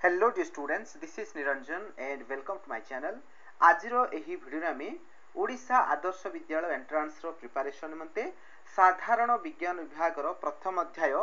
Hello dear students, this is Niranjan and welcome to my channel. आजिर एही video आमे Odisha Adarsh Vidyalaya entrance रो preparation निमंते साधारण विज्ञान विभाग रो प्रथम अध्याय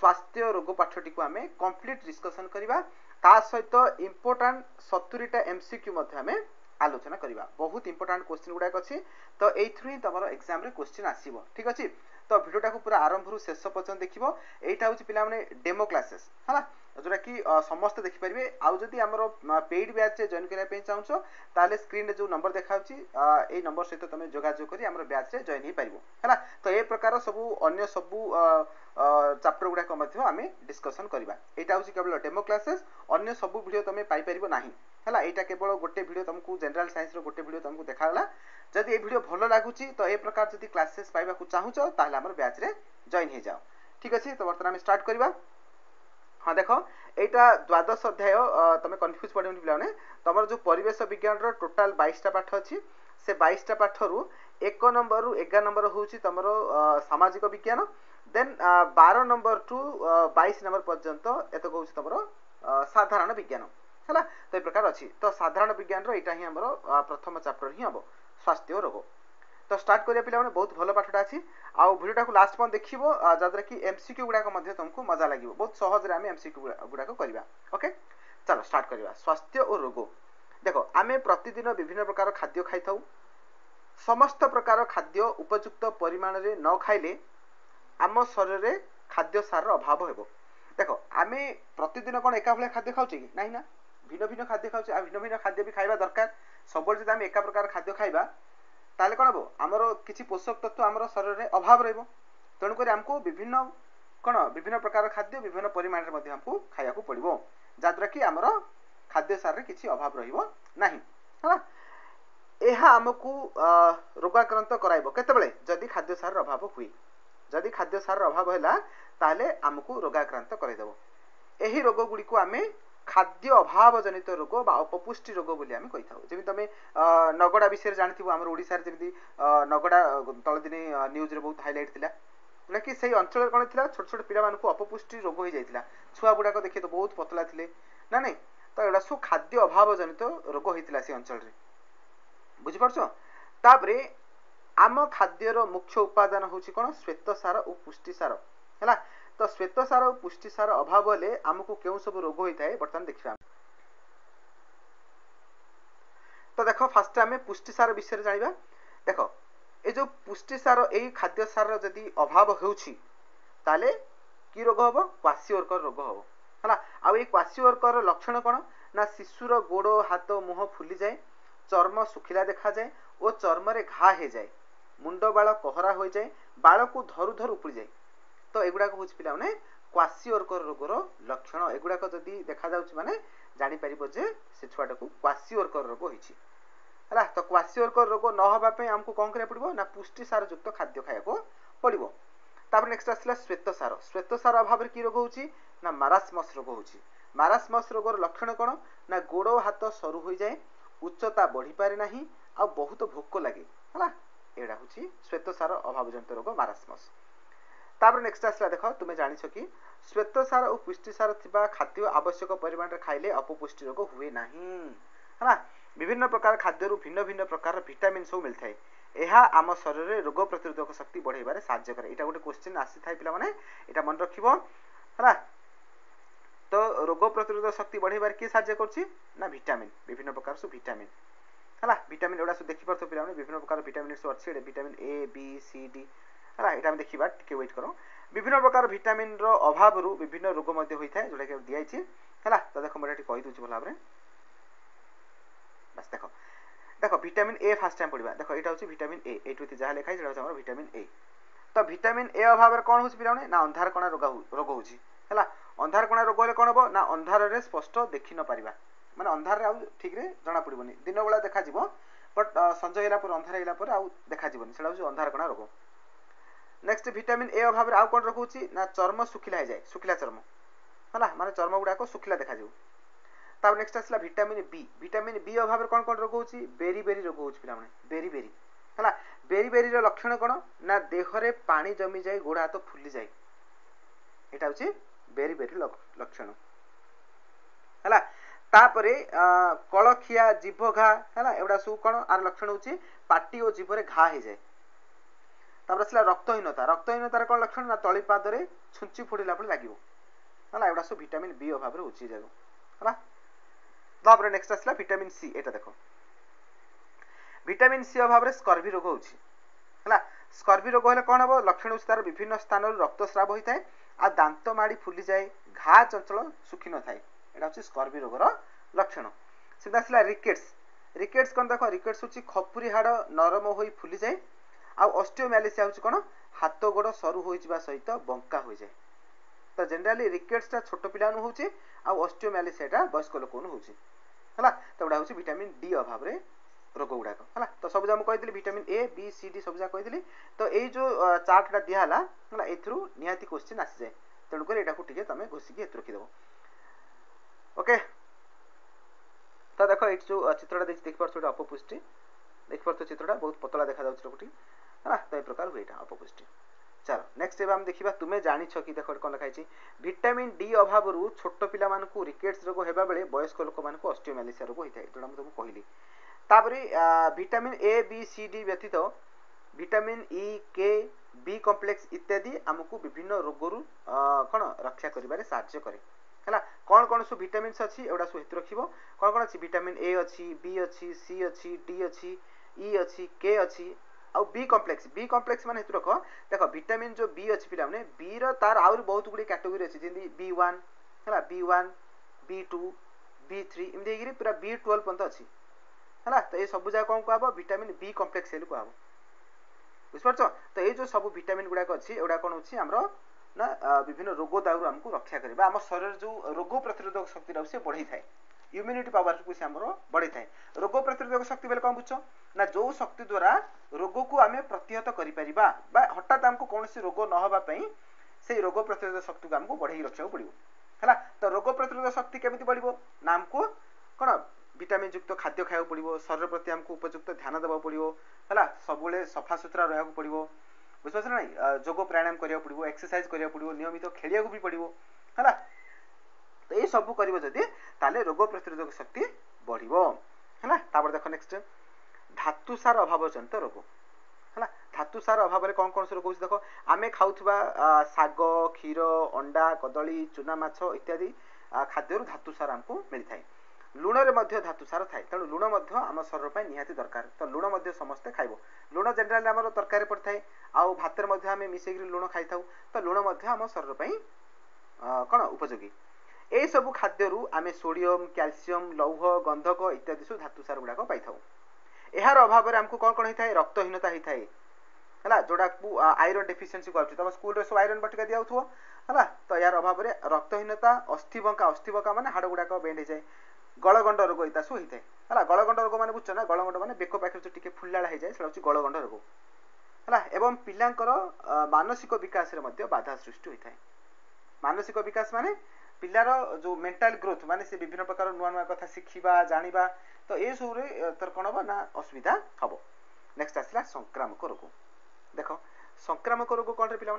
स्वास्थ्य रोग पाठटी को आमे कंप्लीट डिस्कशन करिबा ता सहित इंपोर्टेंट 70 टा एमसीक्यू मध्ये आमे आलोचना करिबा। बहुत इंपोर्टेंट क्वेश्चन गुडा अछि तो एथ्रु ही तमरो एग्जाम रे क्वेश्चन आसीबो। ठीक अछि, तो वीडियोटा को पूरा आरंभ रु शेष पर्यंत देखिबो। एटा होछि पिला माने डेमो क्लासेस हला जोरा कि समस्त देखि परिबे। आउ जदि हमरो पेड बैच रे जॉइन करिया पे चाहउछो ताले स्क्रीन रे जो नंबर देखाउछि ए नंबर सहित तमे जोगाजोग करी हमरो बैच रे जॉइन ही परिबो हला। तो ए प्रकार सब अन्य सब चैप्टर गुडा को मध्ये आमे डिस्कशन करिबा। एटा होछि केवल डेमो क्लासेस, अन्य सब वीडियो तमे पाई परिबो नाही हला। एटा केवल गोटे वीडियो तुमको जनरल साइंस रो गोटे वीडियो तुमको देखाला। जदि ए वीडियो भलो लागुछि तो ए प्रकार जदि क्लासेस पाइबा को चाहउछो ताले हमर बैच रे जॉइन हे जाओ। ठीक अछि, तो वर्तमान में स्टार्ट करिबा। हाँ देख एटा द्वादश अध्याय तमे कन्फ्यूज पड़े पिलाने तमर जो परिवेश विज्ञान रो टोटल 22 टा पाठ अछि से 22 टा पाठ रु 1 नंबर रु 11 नंबर होउछि तमर सामाजिक विज्ञान, देन 12 नंबर टू 22 नंबर पर्यंत एतो होउछि तमर साधारण विज्ञान हला। तो ए प्रकार अछि। तो साधारण विज्ञान रो एटा ही हमर प्रथम चैप्टर ही हबो स्वास्थ्य रोग। तो स्टार्ट करिया पिला माने बहुत भलो पाठटा अछि। आ वीडियोटा को लास्ट पन देखिबो जदर कि एमसीक्यू गुडा को मध्ये तुमको मजा लागिबो। बहुत सहज रे आमे एमसीक्यू गुडा को करिबा। ओके चलो स्टार्ट करिबा। स्वास्थ्य और रोग देखो आमे प्रतिदिन विभिन्न प्रकार खाद्य खाइथाउ। समस्त प्रकार खाद्य उपयुक्त परिमाण रे न खाइले आम शरीर रे खाद्य सार रो अभाव हेबो। देखो आमे प्रतिदिन कोन एका भले खाद्य खाउचे कि नाही ना, भिन्न भिन्न खाद्य खाउचे। आ भिन्न भिन्न खाद्य भी खाइबा दरकार। सबल जदि आमे एका प्रकार खाद्य खाइबा ताले कोन हबो हमरो किछि पोषक तत्व हमरो शरीर रे अभाव रहबो। तणु करी हमको विभिन्न कोन विभिन्न प्रकार खाद्य विभिन्न परिमाण रे मध्ये हमको खाया को पड़िबो जाद्रा कि हमरो खाद्य सार रे किछि अभाव रहिबो नाही हला। एहा हमको रोगाक्रांत कराइबो केतेबेले जदि खाद्य सार रे अभाव हुई। जदि खाद्य सार रे अभाव हैला ताले हमको रोगाक्रांत करै देबो। एही रोग गुडी को आमे खाद्य अभाव जनित रोग बा अपपुष्टि रोग बोली आमे कहिथाउ। जेमि तमे नगड़ा विषय जानिथिबो हमर ओडिसा रे जेमि नगड़ा तळ दिने न्यूज रे बहुत हाइलाइट थिला कि सेही अंचल कोन थिला छोट छोट पिला मानकु अपपुष्टि रोग होई जाइथिला। छुआ बुडा को देखि तो बहुत पतला थिले ना नै, तो एडा सु खाद्य अभाव जनित रोग होइथिला से अंचल रे। बुझि परछो। तापरे आम खाद्य रो मुख्य उपादान होछि कोन श्वेत सार और पुष्टि सार हैला। तो श्वेत सार और पुष्टि सार अभाव ले हमकु केउ सब रोग होई थाए वर्तमान देखिबा। तो देखो फास्ट आमे पुष्टि सार विषय जानिबा। देखो ए जो पुष्टि सार ए खाद्य सार जदि अभाव होउछि ताले की रोग हबो क्वासिओरकर रोग हबो हला। आ ए क्वासिओरकर लक्षण कोन ना शिशुर गोड़ो हाथ मुह फुली जाए, चर्म सुखिला देखा जाए और चर्म रे घा हे जाए, मुंड बाळ कहरा हो जाए, बाळ को धरु धरु उपड़ी जाए। तो एगुडा को होछि पिला माने क्वासिओरकर रोगर लक्षण। एगुडा को जदि देखा जाउछि माने जानि परिबो जे से छुआटा को क्वासिओरकर रोग होइछि हला। तो क्वासिओरकर रोग न होबा पे हमको कोन करे पड़िबो ना पुष्टि सार युक्त खाद्य खाया को पड़िबो। तापर नेक्स्ट आसला श्वेत सार। श्वेत सार अभाव रे की रोग होउछि ना मारास्मस रोग होउछि। मारास्मस रोगर लक्षण कोन ना गोड़ो हाथ सरू होई जाए, उच्चता बढ़ी पारे नाही आ बहुत भोक लागे हला। एडा होछि श्वेत सार अभाव जनित रोग मारास्मस। तापर नेक्स्ट आसला देखो तुमे जानिछो कि श्वेत सार और पुष्टि सार थिबा खाद्य आवश्यक परिमाण रे खाइले अपपुष्टि रोग हुए नाही हला। विभिन्न प्रकार खाद्य रु भिन्न भिन्न प्रकार विटामिन सब मिलथाय। एहा आम शरीर रे रोग प्रतिरोधक शक्ति बढ़ाइबारे साहाय्य करे। एटा गोटे क्वेश्चन आसी थाय पिला माने एटा मन रखिबो हला। तो रोग प्रतिरोधक शक्ति बढ़ाइबारे की साहाय्य करछि ना विटामिन, विभिन्न प्रकार सु विटामिन हला। विटामिन एडा सु देखि परथो पिला माने विभिन्न प्रकार विटामिन सु अछि। Vitamin A B C D हला। एटा हम देखिबा टिके वेट करो। विभिन्न प्रकार विटामिन रो अभाव रु विभिन्न रोग मध्ये होई थाय जोडा के दियाइ छि हला। तो देखो मोटा कहि दोछि भला भाबरे बस देखो देखो विटामिन ए फास्ट टाइम पढिबा। देखो एटा होछि विटामिन ए, एटुति जहा लेखाइ जेडा होछि हमर विटामिन ए। तो विटामिन ए अभाव रे कोन होछि पिला माने ना अंधार कोणा रोग होछि हला। अंधार कोणा रोग ले कोन हबो ना अंधार रे स्पष्ट देखि न परिबा, माने अंधार रे आ ठीक रे जणा पडिबोनी। दिन बेला देखा जिवो बट संजय हैला पर अंधार हैला पर आ देखा जिवोनी, सेडा होछि अंधार कोणा रोग। नेक्स्ट विटामिन ए अभाव रे आ कोन रोग होछि ना चर्म सुखिला हे जाय, सुखिला चर्म हला, माने चर्म गुडा को सुखिला देखा जिवो। तापर नेक्स्ट आसला विटामिन बी। विटामिन बी अभाव रे कोन कोन रोग होछि बेरी बेरी रोग होछि पिला माने बेरी बेरी हला। बेरी बेरी रो लक्षण कोन ना देह रे पानी जमी जाय, गोड़ हाथ फुली जाय। एटा होछि बेरी बेरी लक्षण। है तापरे कलखिया जीभ घा है एगुड़ा सब कौन आर लक्षण हूँ पाटी और जीभरे घा हो जाए तापर आसला रक्तहीनता रक्तहीनतार कौन लक्षण ना तली पादरे छुंची फोड़ला लगे है एगुड़ा सब विटामिन बी अभाव है तापर नेक्स्ट आसला विटामिन सी एटा देखो विटामिन सी अभाव स्कर्वी रोग होगा स्कर्वी रोग है कौन हम लक्षण हूँ तार विभिन्न स्थान रक्तस्राव होता है आ दांत माड़ी फुली जाए घा चंचल सुखी न थाए यहाँ हूँ स्कर्वी रोगर लक्षण से आसला रिकेट्स रिकेट्स कौन देख रिकेट्स हूँ खपुरी हाड़ नरम हो फुली जाए आस्टियोमैलिसिया हूँ कौन हाथ गोड़ सरू हो सहित बंका हो जाए तो जनरली रिकेट्सटा छोट पिला होचे आस्टियोमैलिसिया वयस्क लोक है तो गुड़ा हूँ विटामिन डी अभाव रोग गुड़ाक है तो सब जगह कही vitamin A B C D सब जगह कही तो ये जो चार्टा दिहला है निहाती क्वेश्चन आसी जाए तेणुक ये तुम घोषिकी रखीदेव ओके तो देख ये जो चित्रटा देखिए अपपुष्टि देखिए चित्रटा बहुत पतला देखा रोगटी है तो ये प्रकार हुए अपपुष्टि चलो नेक्स्ट एवं देखा तुम्हें जान कि देख कौन लिखाई विटामिन डी अभाव छोट पिला रिकेट्स रोग होगा बेले वयस्क लोक ऑस्टियोमैलिसिया रोग होता है जोटा मुझे तुमको कहली तापरे vitamin A B C D व्यतीत vitamin E K B complex इत्यादि आमको विभिन्न रोगरू कौन रक्षा करिबारे साहाय्य करे है कौन कौन सब विटामिन्स अच्छी एगुड़ा सब हेतु रखिबो कौन कौन अच्छी विटामिन ए अच्छी बी अच्छी सी अच्छी डी अच्छी ई अच्छी के अच्छी आउ बी कॉम्प्लेक्स माने हेतु रख देख विटामिन जो बी अच्छी पिला माने बी रो तार आउर बहुत गुडी कैटेगरी अच्छी जेंदी B1 है B1 B2 B3 एमदी हेगिरी पूरा B12 पर्यंत अच्छी है तो ये सब जगह कौन कहब विटामिन बी कॉम्प्लेक्स हेल् कहब बुझिपारछ तो ये जो सब विटामिन गुड़ाक अच्छी एगुड़ा कौन होची हमरो ना विभिन्न रोग दाउर हमको रक्षा करिबा हम शरीर जो रोग प्रतिरोधक शक्ति रहुछि बढ़ी थाए इम्यूनिटी पावर को से हमरो बढ़ी थाए रोग प्रतिरोधक शक्ति बेले कौन बुझ ना जो शक्ति द्वारा रोग को आमे प्रतिहत करि परिबा बा हठात हमको कोनसी रोग न होबा पई से रोग प्रतिरोधक शक्ति को हमको बढ़ाई रखिया पड़िबो हैला तो रोग प्रतिरोधक शक्ति केमिति बढ़िबो ना हमको कोन विटामिन युक्त खाद्य खाया पड़ो शरीर प्रति आमको उपयुक्त ध्यान देवा पड़ो है सब सफा सुतरा रहा पड़ो बुझे ना जोग प्राणायाम करा पड़ो एक्सरसाइज करा पड़ो नियमित खेलिया भी पड़ो है तो ये सब कर रोग प्रतिरोधक शक्ति बढ़ो है देख नेक्स्ट धातुसार अभाव जनित रोग है धातुसार अभाव में कौन कौन से रोग हो देख आम खाऊा शाग क्षीर अंडा कदली चूना माछ इत्यादि खाद्य धातुसार आमको मिलता है लुण रे धातुसार थाए तेणु लुण आम शरीर निहाती दरकार तो लुण समस्ते खाइब लुण जेनराली आम तरकारी पड़ता है आउ भात आम मिसेक लुण खाई था तो लुण आम शरीर कौन उपयोगी यही सब खाद्य आम सोडियम कैल्शियम लौह गंधक इत्यादि सब धातुसार गुड़ाक पाई था यार अभाव आमको कौन कौन होता है रक्तहीनता होता है है जोड़ा आयरन डेफिशिएंसी कहते तुम स्कूल सब आयरन बटिका दिया है तो यार अभाव रक्तहीनता अस्थिबंका माने हाड़ गुड़ाक बेंड हो जाए गलगंड रोग इता सब होता है गलगंड रोग मैंने बुझ ना गलगंड मैंने बेक पाखे जो टी फुला हो जाए से गलगंड रोग है एवं पिलांकर मानसिक विकास में बाधा सृष्टि होता है मानसिक विकास माने पिलार जो मेंटल ग्रोथ माने से विभिन्न प्रकार नुआ नुआ कथा शिखा जाना तो ये सब तर कौन हम ना असुविधा हम नेक्स्ट आसला संक्रामक रोग देख संक्रामक रोग कौन रे पिला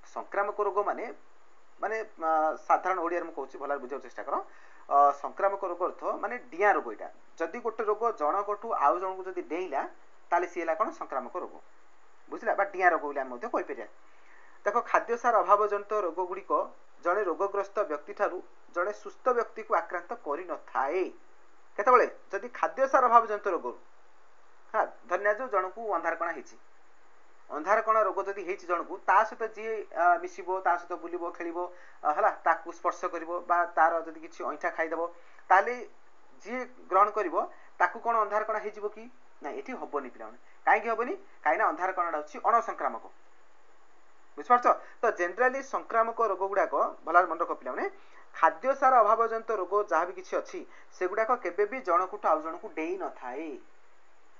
संक्रामक रोग माने माने साधारण ओडिया में कहूँ भल बुझा चेष्टा कर संक्रामक रोग अर्थ माने डिया रोग यहाँ जदि गोटे रोग जनकठू आउ जन को डेला ताले सी है कौन संक्रामक रोग बुझला बा डिया रोग बोली कहीपर देख खाद्यसार अभाव जनित रोग गुड़िक जड़े रोगग्रस्त व्यक्ति ठारू जड़े सुस्थ व्यक्ति को आक्रांत कर न थाए केतबेले जदि खाद्यसार अभाव जनित रोग हाँ धन्या जो जन को अंधारकणा होती अंधारकणा रोग जदि होती जन को ता सहित जी मिसब ता सहित बुलब खेल है स्पर्श कर तार जदि किसी ऐठा खाईदेव ताले जी ग्रहण कर कौन अंधारकणा हो कि ना ये हेनी पिला कहीं हेनी कहीं अंधारकणा हूँ अणसंक्रामक बुझिपार तो जेनराली संक्रामक रोग गुड़ाक भल मन रख पे खाद्यसार अभाव जनित रोग जहाँ भी किसी अच्छी से गुड़ाक केबे जनकठू आउ जन को डेई न थाए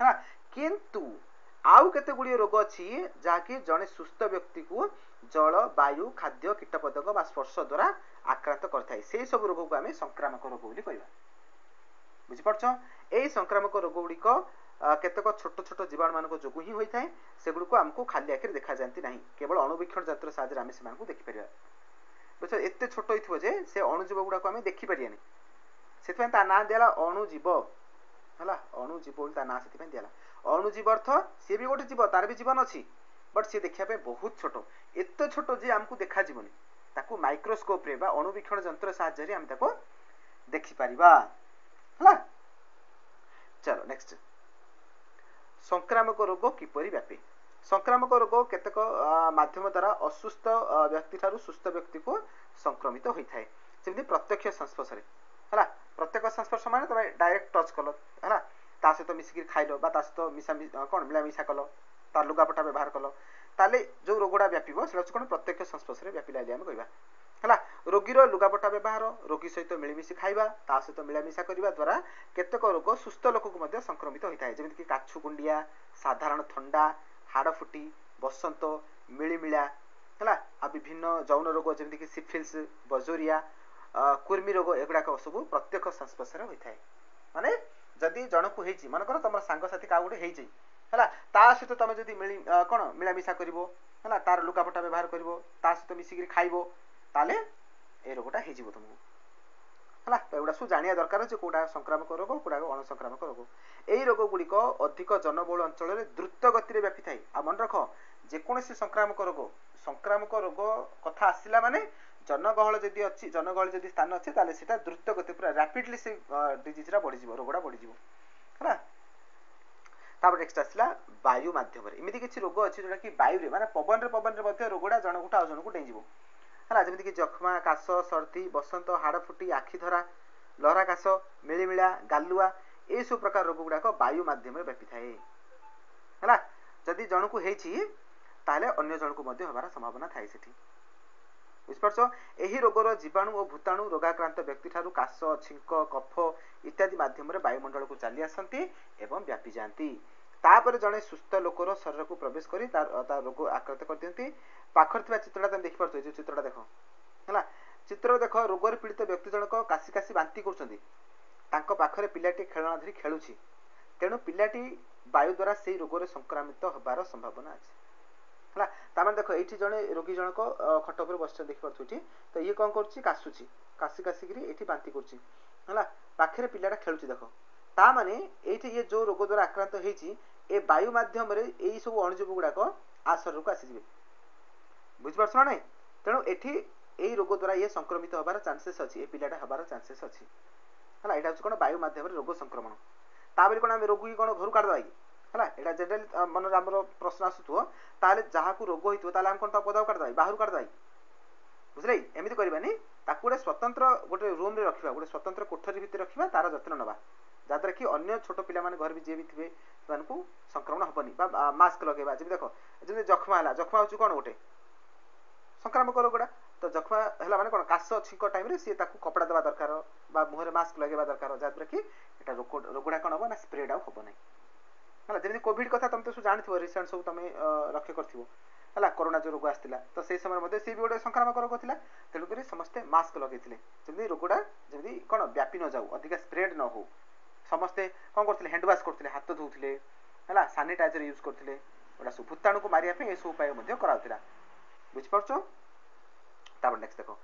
है किंतु आउ केते गुड़िए रोग अच्छी जहाँकि जड़े सुस्थ व्यक्ति को जल वायु खाद्य कीटपतंग बा स्पर्श द्वारा आक्रांत करता है सब रोग को आम संक्रामक रोग बोली कहवा बुझिपार यही संक्रामक रोग गुड़िक केतक छोट छोट जीवाणु मान जो ही होता है सेगुड़ को आमको खाली आखिर देखा जाती ना केवल अणुवीक्षण यंत्र साहाय्य आम से देखिपर बुझ एते छोट होइथिबो जे से अणुजीव गुडा को हम देखि परियानी सेतपे ता ना दियाला अणुजीव हला अणुजीव बोल ता ना सेतपे दियाला अणुजीव अर्थ से भी गोटे जीव तार भी जीवन अछि बट से देखिया पे बहुत छोट एते छोट जे हमकु देखा जीवनी ताकू माइक्रोस्कोप रे बा अणुवीक्षण यंत्र सहायता रे हम ताको देखि परिबा हला चलो नेक्स्ट संक्रामक रोग किपरि व्यापे संक्रामक रोग केतक माध्यम द्वारा असुस्थ व्यक्ति ठारू सुस्थ व्यक्ति को संक्रमित होई थाए जेमि प्रत्यक्ष संस्पर्श रे हला प्रत्यक्ष संस्पर्श माने तमे डायरेक्ट टच कलो हला ता सहित मिसिकी खाइलो बा ता सहित मिसा कोन मिला मिसा कलो तार लुगापटा व्यवहार कलो ताले जो रोगडा व्यापिबो सेला कोन प्रत्यक्ष संस्पर्श रे व्यापिला हम कहबा हला रोगीर लुगापटा व्यवहार रोगी सहित मिलीमिशी खाइबा ता सहित मिलामिशा करिबा द्वारा केतक रोग सुस्थ लोक को मध्ये संक्रमित होइथाय जेमि कि काछु गुंडिया साधारण थंडा हाड़फुटी बसंत मिलिमिला हला आ विभिन्न जौन रोग जेमि कि सिफिलिस बजोरिया कुर्मी रोग एगुडा सब प्रत्यक्ष संस्पर्श रे होइथाय माने जदि जनकु हेछि मन कर तमर सांग साथी का गुडे हेछि हला ता सहित तमे जदि मिली कोन मिलामिशा करिवो हला तार लुगापटा व्यवहार करिवो ता सहित मिसिकी खाइबो ताले ए रोगटा हेजिबो तुमको हला तो एगुडा सु जानिया दरकार जे कोडा संक्रामक रोग कोडा अणुसंक्रामक रोग एई रोग गुडी को अधिक जनबहुल अंचल रे द्रुत गति रे व्यापी थाई आ मन रखो जे कोनोसी संक्रामक रोग कथा आसिला माने जनगहल जदि अछि जनगहल जदि स्थान अछि ताले सेटा द्रुत गति पूरा रैपिडली से डिजीज रा बढ़ी जिवो रोगडा बढ़ी जिवो हला तापर नेक्स्ट आसिला वायु माध्यम रे इमिति किछि रोग अछि जोटा कि वायु रे माने पवन रे मध्ये रोगडा जन गुटा जन गु डेंजिवो हला जेमि कि जखमा काश सर्दी बसंत हाड़फुटी आखि धरा लहरा काश मिलिमिला गालुआ ए सब प्रकार रोग गुडा को वायु माध्यम रे व्यापी थाए हला जदि जन को हेछि ताले अन्य जन को मध्ये होबार संभावना थाए सेठी बुझ परछो एही रोगर जीवाणु और भूताणु रोगाक्रांत व्यक्ति ठारू काश छिंक कफ इत्यादि माध्यम रे वायुमंडल को चली आसंती एवं व्यापी जानती तापर जने सुस्थ लोकर शरीर को प्रवेश करी तार रोग आक्रांत कर दियंती पाखर थिबा चित्रटा तमे देखि परछो जे चित्रटा देखो हला चित्र देखो रोग रे पीड़ित व्यक्ति जनक कासी कासी बांती करछंती तांको पाखरे पिलाटी खेलना धरी खेलुछि तेणु पिलाटी वायु द्वारा सेही रोग रे संक्रमित होबार संभावना अछि हला तामे देखो एठी जने रोगी जनक खट ऊपर बसछ देखि परछु एठी तो ये कोन करछि कासुछि कासी कासी गिरी एठी बांती करछि हला पाखरे पिलाटा खेलुछि देखो ता माने एठी ये जो रोग द्वारा आक्रांत हेछि ए वायु माध्यम रे एई सब अणुजीव गुडा को आ शरीर को आसी जिवे बुझ परछ नै तेणु एठी एई रोग द्वारा ये संक्रमित होबार चांसेस अछि ए पिलाटा होबार चांसेस अछि हला एटा कोन वायु माध्यम रे रोग संक्रमण ताबरी कोन हम रोगी कोन घर काढ दबाई हला एटा जनरल मन हमरो प्रश्न आसुथो ताले जहा को रोग होइतो ताले हम कोन ता पदाव काढ दबाई बाहर काढ दबाई बुझलै एमिति करबानी ताकू रे स्वतंत्र गोटे रूम रे रखिबा गोटे स्वतंत्र कोठरी भितर रखिबा तार जत्न नबा जादर कि अन्य छोट पिला माने घर भी जे भी थिबे मानकू संक्रमण हबनी बा मास्क लगेबा जे देखो जे जखमा हला जखमा होछु कोन गोटे संक्रामक रोगडा तो जखमा हला माने कोन काश छिंक टाइम रे से ताकू कपड़ा देबा दरकार बा मुहरे मास्क लगेबा दरकार जादर कि एटा रोगडा कोन हबो ना स्प्रेड आउ हबो नै हला जेमि कोविड कथा तुम तो सु जानथिबो रिसेंट सब तमे लक्ष्य करथिबो हला कोरोना जो रोग आस्तिला तो सेही समय मध्ये से भी गोटे संक्रामक रोग थिला तेणु करी समस्ते मास्क लगेथिले जेमि रोगडा जेमि कोन व्यापी न जाऊ अधिक स्प्रेड न हो समस्ते कोन करथिले हैंड वॉश करथिले हाथ धोउथिले हला सैनिटाइजर यूज करथिले ओडा सु भूताणु को मारिया पे ए सब उपाय मध्ये कराउथिला बुझ परछो तापर नेक्स्ट देखो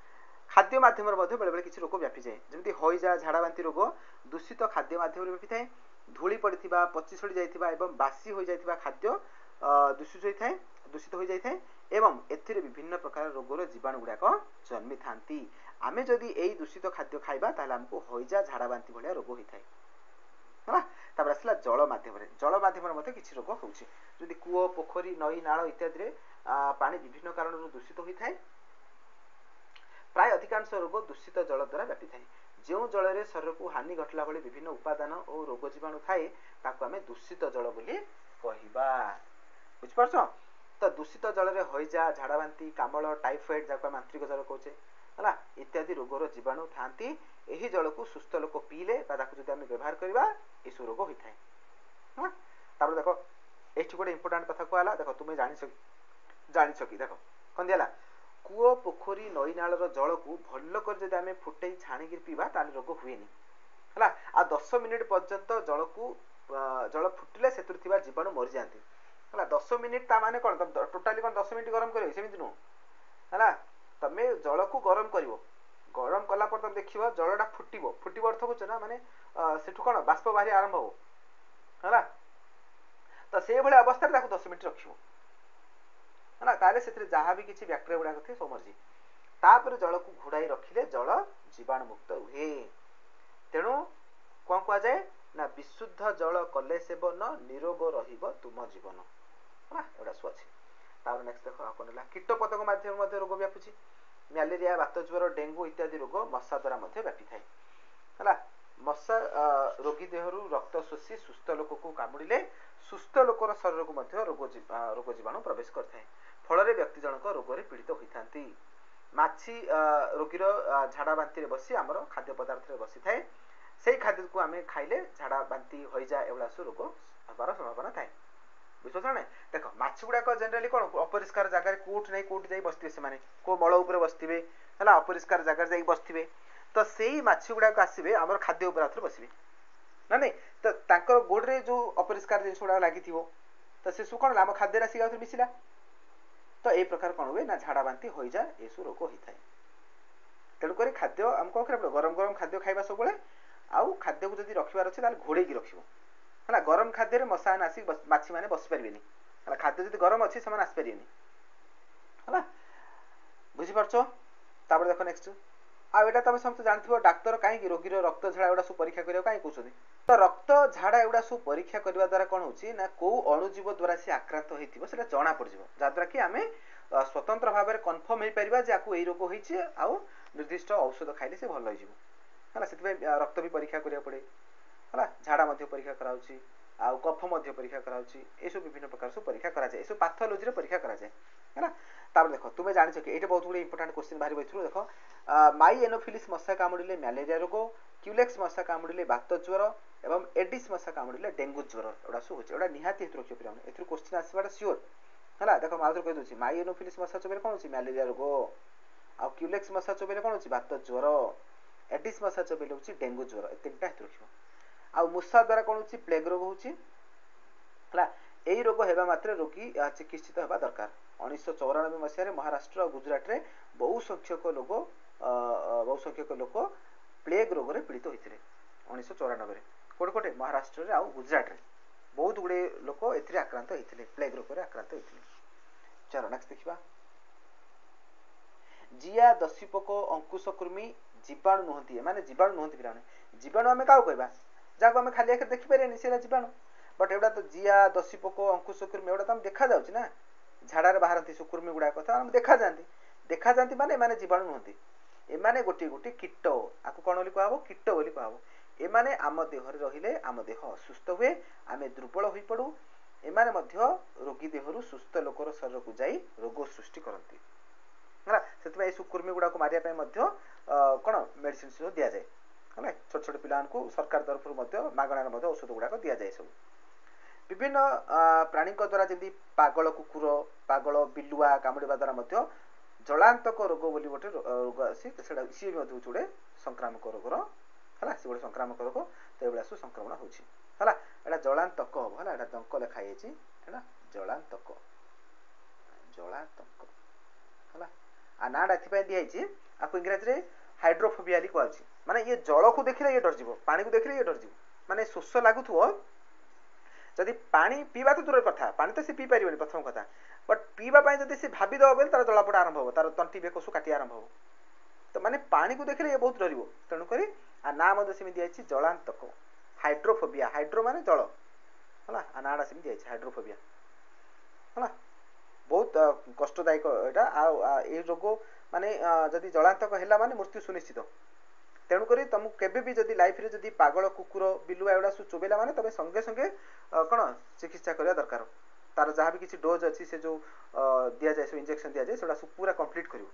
खाद्य माध्यम रे मध्ये बेले बेले किछि रोग व्यापी जाय जेमि होइजा झाड़ा बांती रोग दूषित खाद्य माध्यम रे व्यापी थाए धूली पड़िथिबा पची सड़ी जायथिबा एवं बासी होई जायथिबा खाद्य दूषित हो जाए एवं एथिरे विभिन्न प्रकार रोगर जीवाणु गुडा जन्मी थांती आमे जदि एई दूषित खाद्य खाइबा ताले हमको होइजा झाड़ा बांती भलिया रोग होई थाए हला तापर असला जल माध्यम रे मते किछि रोग होउछि जदि कुओ पोखरी नई नाळ इत्यादि रे पानी विभिन्न कारण दूषित होई थाए प्राय अधिकांश रोग दूषित जल द्वारा व्यापी थाए जो जल रे शरीर को हानि घटला भली विभिन्न उपादान और रोग जीवाणु थाए ताको आमे दूषित जल बोली कहिबा बुझ परछो तो दूषित जल रे होइजा झाड़ा बांती कामल टाइफाइड जाको मांत्रिक ज्वर कहउछे हला इत्यादि रोगर जीवाणु थांती एही जल को सुस्थ लोक पीले बा ताकू जदि आमे व्यवहार करबा एसु रोग होई थाए हां तापर देखो एठी गोटे इंपोर्टेंट कथा कहला देखो तुमे जानिछ कि देखो कोन दियाला कुओ पोखरी नई नाळर जल को भल्लो कर जदि आमे फुटेई छाणी गिर पीबा ताले रोग हुएनी हला आ 10 मिनिट पर्यंत जल फुटिले सेतुर थिबा जीवाणु मरि जांती हला 10 मिनिट ता माने कोन टोटली कोन 10 मिनिट गरम करे सेमिति नो हला तमे जल को गरम करिवो गरम कला पर तुम देखिबो जलटा फुटिबो फुटिबो अर्थ बुझ ना माने सेठु कोन बाष्प बाहरी आरंभ हो हला तो से भले अवस्था रे 10 मिनिट रखिबो हला ताले सेतिर जहा भी किछि बैक्टेरिया गुडा कथे सो मरजी तापर जल को घुड़ाई रखिले जल जीवाणु मुक्त हुए तेणु कौन कह जाए ना विशुद्ध जल कले सेवन निरोग रहिब तुम जीवन है एटा सब अछि तापर नेक्स्ट देखो आपनला कीट पतंग माध्यम मध्ये रोग व्यापुची मलेरिया बात ज्वर डेंगू इत्यादि रोग मशा द्वारा मध्ये व्यापी थाए हला मशा रोगी देहरु रक्त शोषी सुस्थ लोक को कामुड़िले सुस्थ लोकर शरीर को मध्ये रोग जीवाणु प्रवेश करथाए फल व्यक्ति जनक रोग रे पीड़ित होइथांती माछी रोगीर झाड़ा बांती रे बसी आमर खाद्य पदार्थ रे बसी थाए सेई खाद्य को आमे खाइले झाड़ा बांती होई जाए एवला सु रोग हबार संभावना थाए बुझछ ना देखो माछ गुडा को जनरली कोन अपरिष्कार जगह कोट नै कोट जाई बस्तिबे से माने को मळ ऊपर बस्तिबे हला अपरिष्कार जगह जाई बस्तिबे तो सेई माछ गुडा को आसीबे हमर खाद्य ऊपर आथर बसिबे ना नै तो तांकर गोड रे जो अपरिष्कार जिंस गुडा लागिथिबो तो से सु कोन हम खाद्य राशि आथर मिसिला तो ए प्रकार कोन हुए ना झाड़ा बांती होई जा एसु रोग होई थाए तेणु करी खाद्य हमको गरम गरम खाद्य खाइबा सब बेले आउ खाद्य को जदी रखिबार अछि ताले घोड़े की रखिबो हला गरम खाद्य रे मशा नासी माछी माने बस परबेनी हला खाद्य जदी गरम अछि समान आस परिबेनी हला बुझि परछो तापर देखो नेक्स्ट आ एटा तमे समस्त जानथिबो डाक्टर काहे की रोगी रो रक्त झाड़ा एडा सु परीक्षा करियो काहे कहउछनी तो रक्त झाड़ा एडा सु परीक्षा करबा द्वारा कोन होछि ना को अणुजीव द्वारा से आक्रांत होइथिबो सेटा जणा पड़जिवो जा द्वारा कि आमे स्वतंत्र भाव में कन्फर्म हो पारिबा जे आकु एई रोग होइछि आउ निर्दिष्ट औषध खाइले से भल होइजिवो हला सेतबे रक्त भी परीक्षा करिया पड़े हला झाड़ा मध्ये परीक्षा कराउछि आउ कफ मध्ये परीक्षा कराउछि एसो विभिन्न प्रकार से परीक्षा करा जाय एसो पैथोलॉजी रे परीक्षा करा जाय हैना तापर देखो तुमे जानि छ कि एटा बहुत गुडी इंपोर्टेंट क्वेश्चन बाहरी बैठरो देखो माई एनोफिलिस मशा कामुडिले मलेरिया रोग क्यूलेक्स मशा कामुडिले बात ज्वर एवं एडिस मशा कामुडिले डेंगू ज्वर एडा सु होछि एडा निहाती हेतु रखियो पिराने एथु क्वेश्चन आसीबाटा श्योर हला देखो माउथर कहि दोछि माई एनोफिलिस मशा चोबेले कोन होछि मलेरिया रोग आ क्यूलेक्स मशा चोबेले कोन होछि बात ज्वर एडिस मशा चोबेले होछि डेंगू ज्वर ए तीनटा हेतु रखियो आ मुसा द्वारा कोन होछि प्लेग रोग होछि हला एई रोग हेबा मात्रे रोगी चिकित्सित हेबा दरकार 1994 मसिया रे महाराष्ट्र और गुजरात रे बहु संख्यक लोक प्लेग रोग रे पीड़ित होइथिले 1994 रे कोटे महाराष्ट्र रे आ गुजरात रे बहुत गुडे लोक एथिरे आक्रांत होइथिले प्लेग रोग रे आक्रांत होइथिले चलो नेक्स्ट देखिबा जिया दस्युपोक अंकुशकृमि जीवाणु नहंती माने जीवाणु नहंती पिराने जीवाणु हमें काउ कहबा जाको हमें खाली आखे देखि पारे नि सेला जीवाणु बट एवडा तो जिया दस्युपोक अंकुशकृमि एवडा तो हम देखा जाउछि ना झाड़ा रे बाहरती सुकुर्मी गुडा कथा हम देखा जानती माने माने जीवाणु नहंती ए माने गोटी गोटी कीट आकु कोन बोली कहबो कीट बोली कहबो ए माने आम देह रे रहिले आम देह असुस्थ हुए आमे दुर्बल होई पडू ए माने मध्य रोगी देहरु सुस्थ लोकर शरीर को जाई रोग सृष्टि करंती हला सेतबे सुकुर्मी गुडा को मारिया पे मध्य कोन मेडिसिन सो दिया जाय हला छोट छोट पिलान को सरकार तरफ रु मध्य मागणा मध्य औषध गुडा को दिया जाय सब विभिन्न प्राणी द्वारा जमी पागल कुकुर पागल बिलुआ कामुड़ा द्वारा मध्य जलांतक रोग बोली गोटे रोग आसी सी गोटे संक्रामक रोगर है सी गोटे संक्रामक रोग तो ये सब संक्रमण होगा एटा जलांतक हम है दंक लिखाई है जलांतक जलांतक है आ नाटा एपाई दिखाई आपको इंग्राजी में हाइड्रोफोबिया कहुच्छी माने ये जल को देखिले ये डरजिव पानी को देखिले ये डरजिव माने शोष लगुव जदि पानी पीवा तो दूर कथा पानी तो सी पी पारे प्रथम कथा बट पीवा जब सी भाविदेव बोले तार जलापड़ा आरंभ हो तार तंटी बेकसु काटी आरंभ हो तो माने पानी को देखिले ये बहुत डर तेणुक आ ना सेम दिखाई जलांतक हाइड्रोफोबिया हाइड्रो माने जल है आ नाटा सेम दिखाई हाइड्रोफोबिया है बहुत कष्टदायक यहाँ ये रोग माने जदि जलांतक है माने मृत्यु सुनिश्चित तेणुक तुमको केबे भी जदि लाइफ रे जदि पागल कुकुर बिलुआ एवडा सब चोबेला माने तबे संगे संगे कौन चिकित्सा करिया दरकार तार जहाँ भी किसी डोज अच्छी से जो दिया जाए इंजेक्शन दिया जाए सेटा सब पूरा कंप्लीट करिवो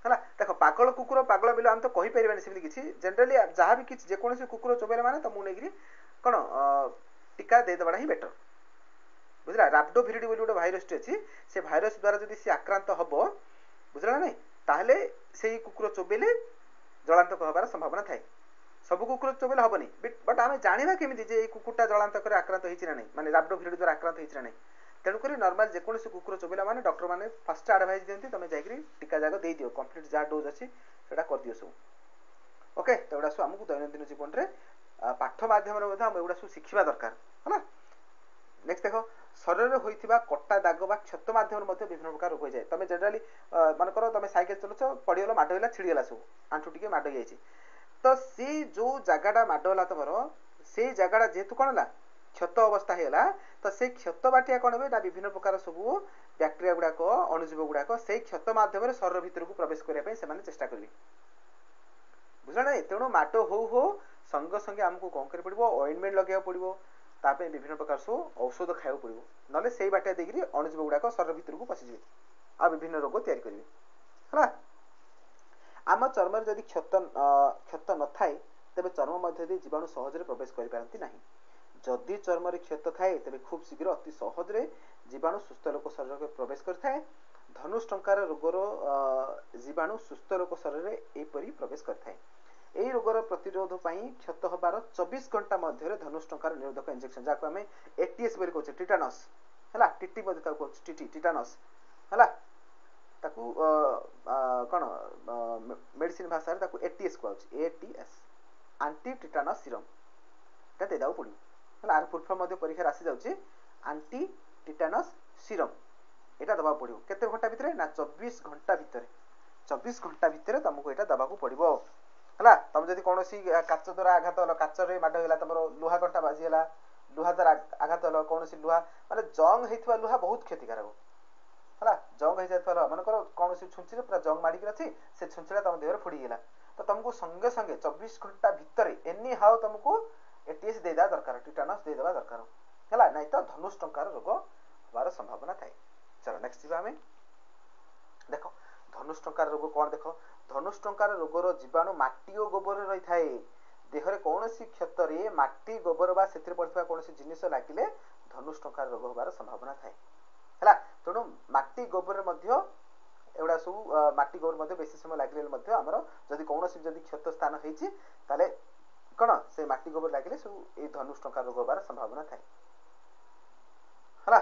है देख पागल कुकुर पागल बिलुआ हम तो कहि परिबानी सेमि किछि जनरली जहाँ भी किछि जे कोनोसी कुकुर चोबेला माने तुमको नेगिरी कौन टीका दे देबाडा ही बेटर बुझला राप्डोविरिडी बोली गोटे भाइरस अच्छी से भाइरस द्वारा जदि से आक्रांत हबो बुझला नहीं ताहले सेही कुकुर चोबेले जलांतक हबार संभावना थाए सब कुकुर चोबेले हबनी बट आमे जानिबा केमिति जे कुकुरटा जलांतक रे आक्रांत होइछि ना नहीं माने राप्डोविरिडी द्वारा आक्रांत होइछि ना नहीं तेणुक नॉर्मल जेकोसी कुकुर चोबेला माने डॉक्टर माने फर्स्ट एडवाइस दियंती तमे जाकरी टीका जाक दे दियो कंप्लीट जा डोज अछि सेटा कर दियो सब ओके तो एडा सु हमकु दैनंदिन जीवन रे पाठ माध्यम रे हम एडा सु शिखिबा दरकार हला नेक्स्ट देखो शरीर रे होइथिबा कट्टा दाग बा क्षत माध्यम रे विभिन्न प्रकार रोग हो जाए तमे जनरली मान करो तमे साइकिल चलछ पडिगलो माड होला छिड़ी गेला सब आंठू टिके माड जायछि तो सी जो जगाटा माड होला तमरो से जगाटा जेतु कोन ला क्षत अवस्था हेला तो से क्षत बाटिया कोन बे ना विभिन्न प्रकार सब बैक्टीरिया गुडा को अणुजीव गुडा को से क्षत माध्यम रे शरीर भीतर को प्रवेश करिया पे से माने चेष्टा करबे बुझला नै तेणु माड हो संग संगे हमको कोन कर पड़िबो ऑइंटमेंट लगेया पड़िबो तापे विभिन्न प्रकार सो औषध खाइबो पड़िबो नले सेही बाटिया देगिरी अणुजीव गुडा को शरीर भीतर को पसि जिवे आ विभिन्न रोग तयार करिवे हला आम चर्म रे जदि क्षत न थाए तबे चर्म मध्य दे जीवाणु सहज रे प्रवेश करि पारंती नाही जदि चर्म रे क्षत थाए तबे खूब शीघ्र अति सहज रे जीवाणु सुस्थ लोक शरीर रे प्रवेश करथाए धनुष्टंकार रोगर जीवाणु सुस्थ लोक शरीर रे एपरि प्रवेश करथाए एई रोगर प्रतिरोध पई क्षत हबार 24 घंटा मध्य रे धनुष्टंकार निरोधक इंजेक्शन जाको हमें एटीएस बरि कहछ टिटानस हला टीटी बदि ताको टीटी टिटानस हला ताकू कोन मेडिसिन भाषा रे ताकू एटीएस कहछ एटीएस एंटी टिटानस सीरम ता दे दाउ पड़ी हला आर फुल फॉर्म मध्ये परीक्षा राशि जाउची एंटी टिटानस सीरम एटा दबा पड़ियो केते घंटा भितरे ना 24 घंटा भितरे 24 घंटा भितरे तुमको एटा दबाकू पड़िबो हला तुम जदि कोनोसी काच द्वारा आघात हलो काच रे माड गेला तमरो लोहा घंटा बाजी गेला लोहा द्वारा आघात हलो कोनोसी लोहा माने जंग हेतवा लोहा बहुत क्षतिकारक हला जंग हे जातलो माने करो कोनोसी छुंची रे पूरा जंग माडी के अछि से छुंचीला तुम देहर फुडी गेला तो तुमको संगे संगे 24 घंटा भितरे एनी हाउ तुमको एटीएस देदा दरकार टिटानस दे देबा दरकार हला नै तो धनुष्टंकार रोग होबार संभावना थाए चलो नेक्स्ट जीवा हमें देखो धनुष्टंकार रोग कोन देखो धनुष्टंकार रोगर जीवाणु माटी और गोबर रे रही थाए देहरे कोनोसी क्षत रे माटी गोबर बा सेतिर पड़थबा कोनोसी जिनिस लागिले धनुष्टंकार रोग होबार संभावना थाए हला तणु माटी गोबर रे मध्य एवडा सब माटी गोबर मध्य बेसी समय लागिले मध्य हमरो जदि कोनोसी जदि क्षत स्थान हेछि ताले कोन से माटी गोबर लागिले सब ए धनुष्टंकार रोग होबार संभावना थाए हला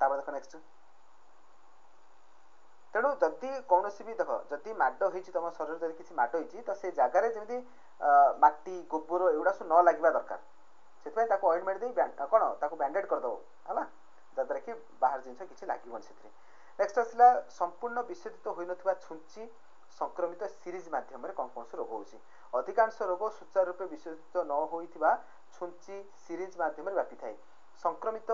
तापर देखो नेक्स्ट तेणु जदि कौनसी भी देख जदि माड होइछि तम शरीर जदि किछि माड होइछि त से जागा रे जेमि माटी गोबर एउडा सु न लागबा दरकार सेतबे ताको ऑइंटमेंट दे कोन ताको बैंडेड कर दो हला जदरे कि बाहर जिंस किछि लागिबन सेतरे नेक्स्ट असला संपूर्ण विशेषित होई नथबा छुंची संक्रमित सीरीज माध्यम रे कोन कोन रोग होछि अधिकांश रोग सुचारू रूपे विशेषित न होइथिबा छुंची सीरीज माध्यम रे व्यापी थाए संक्रमित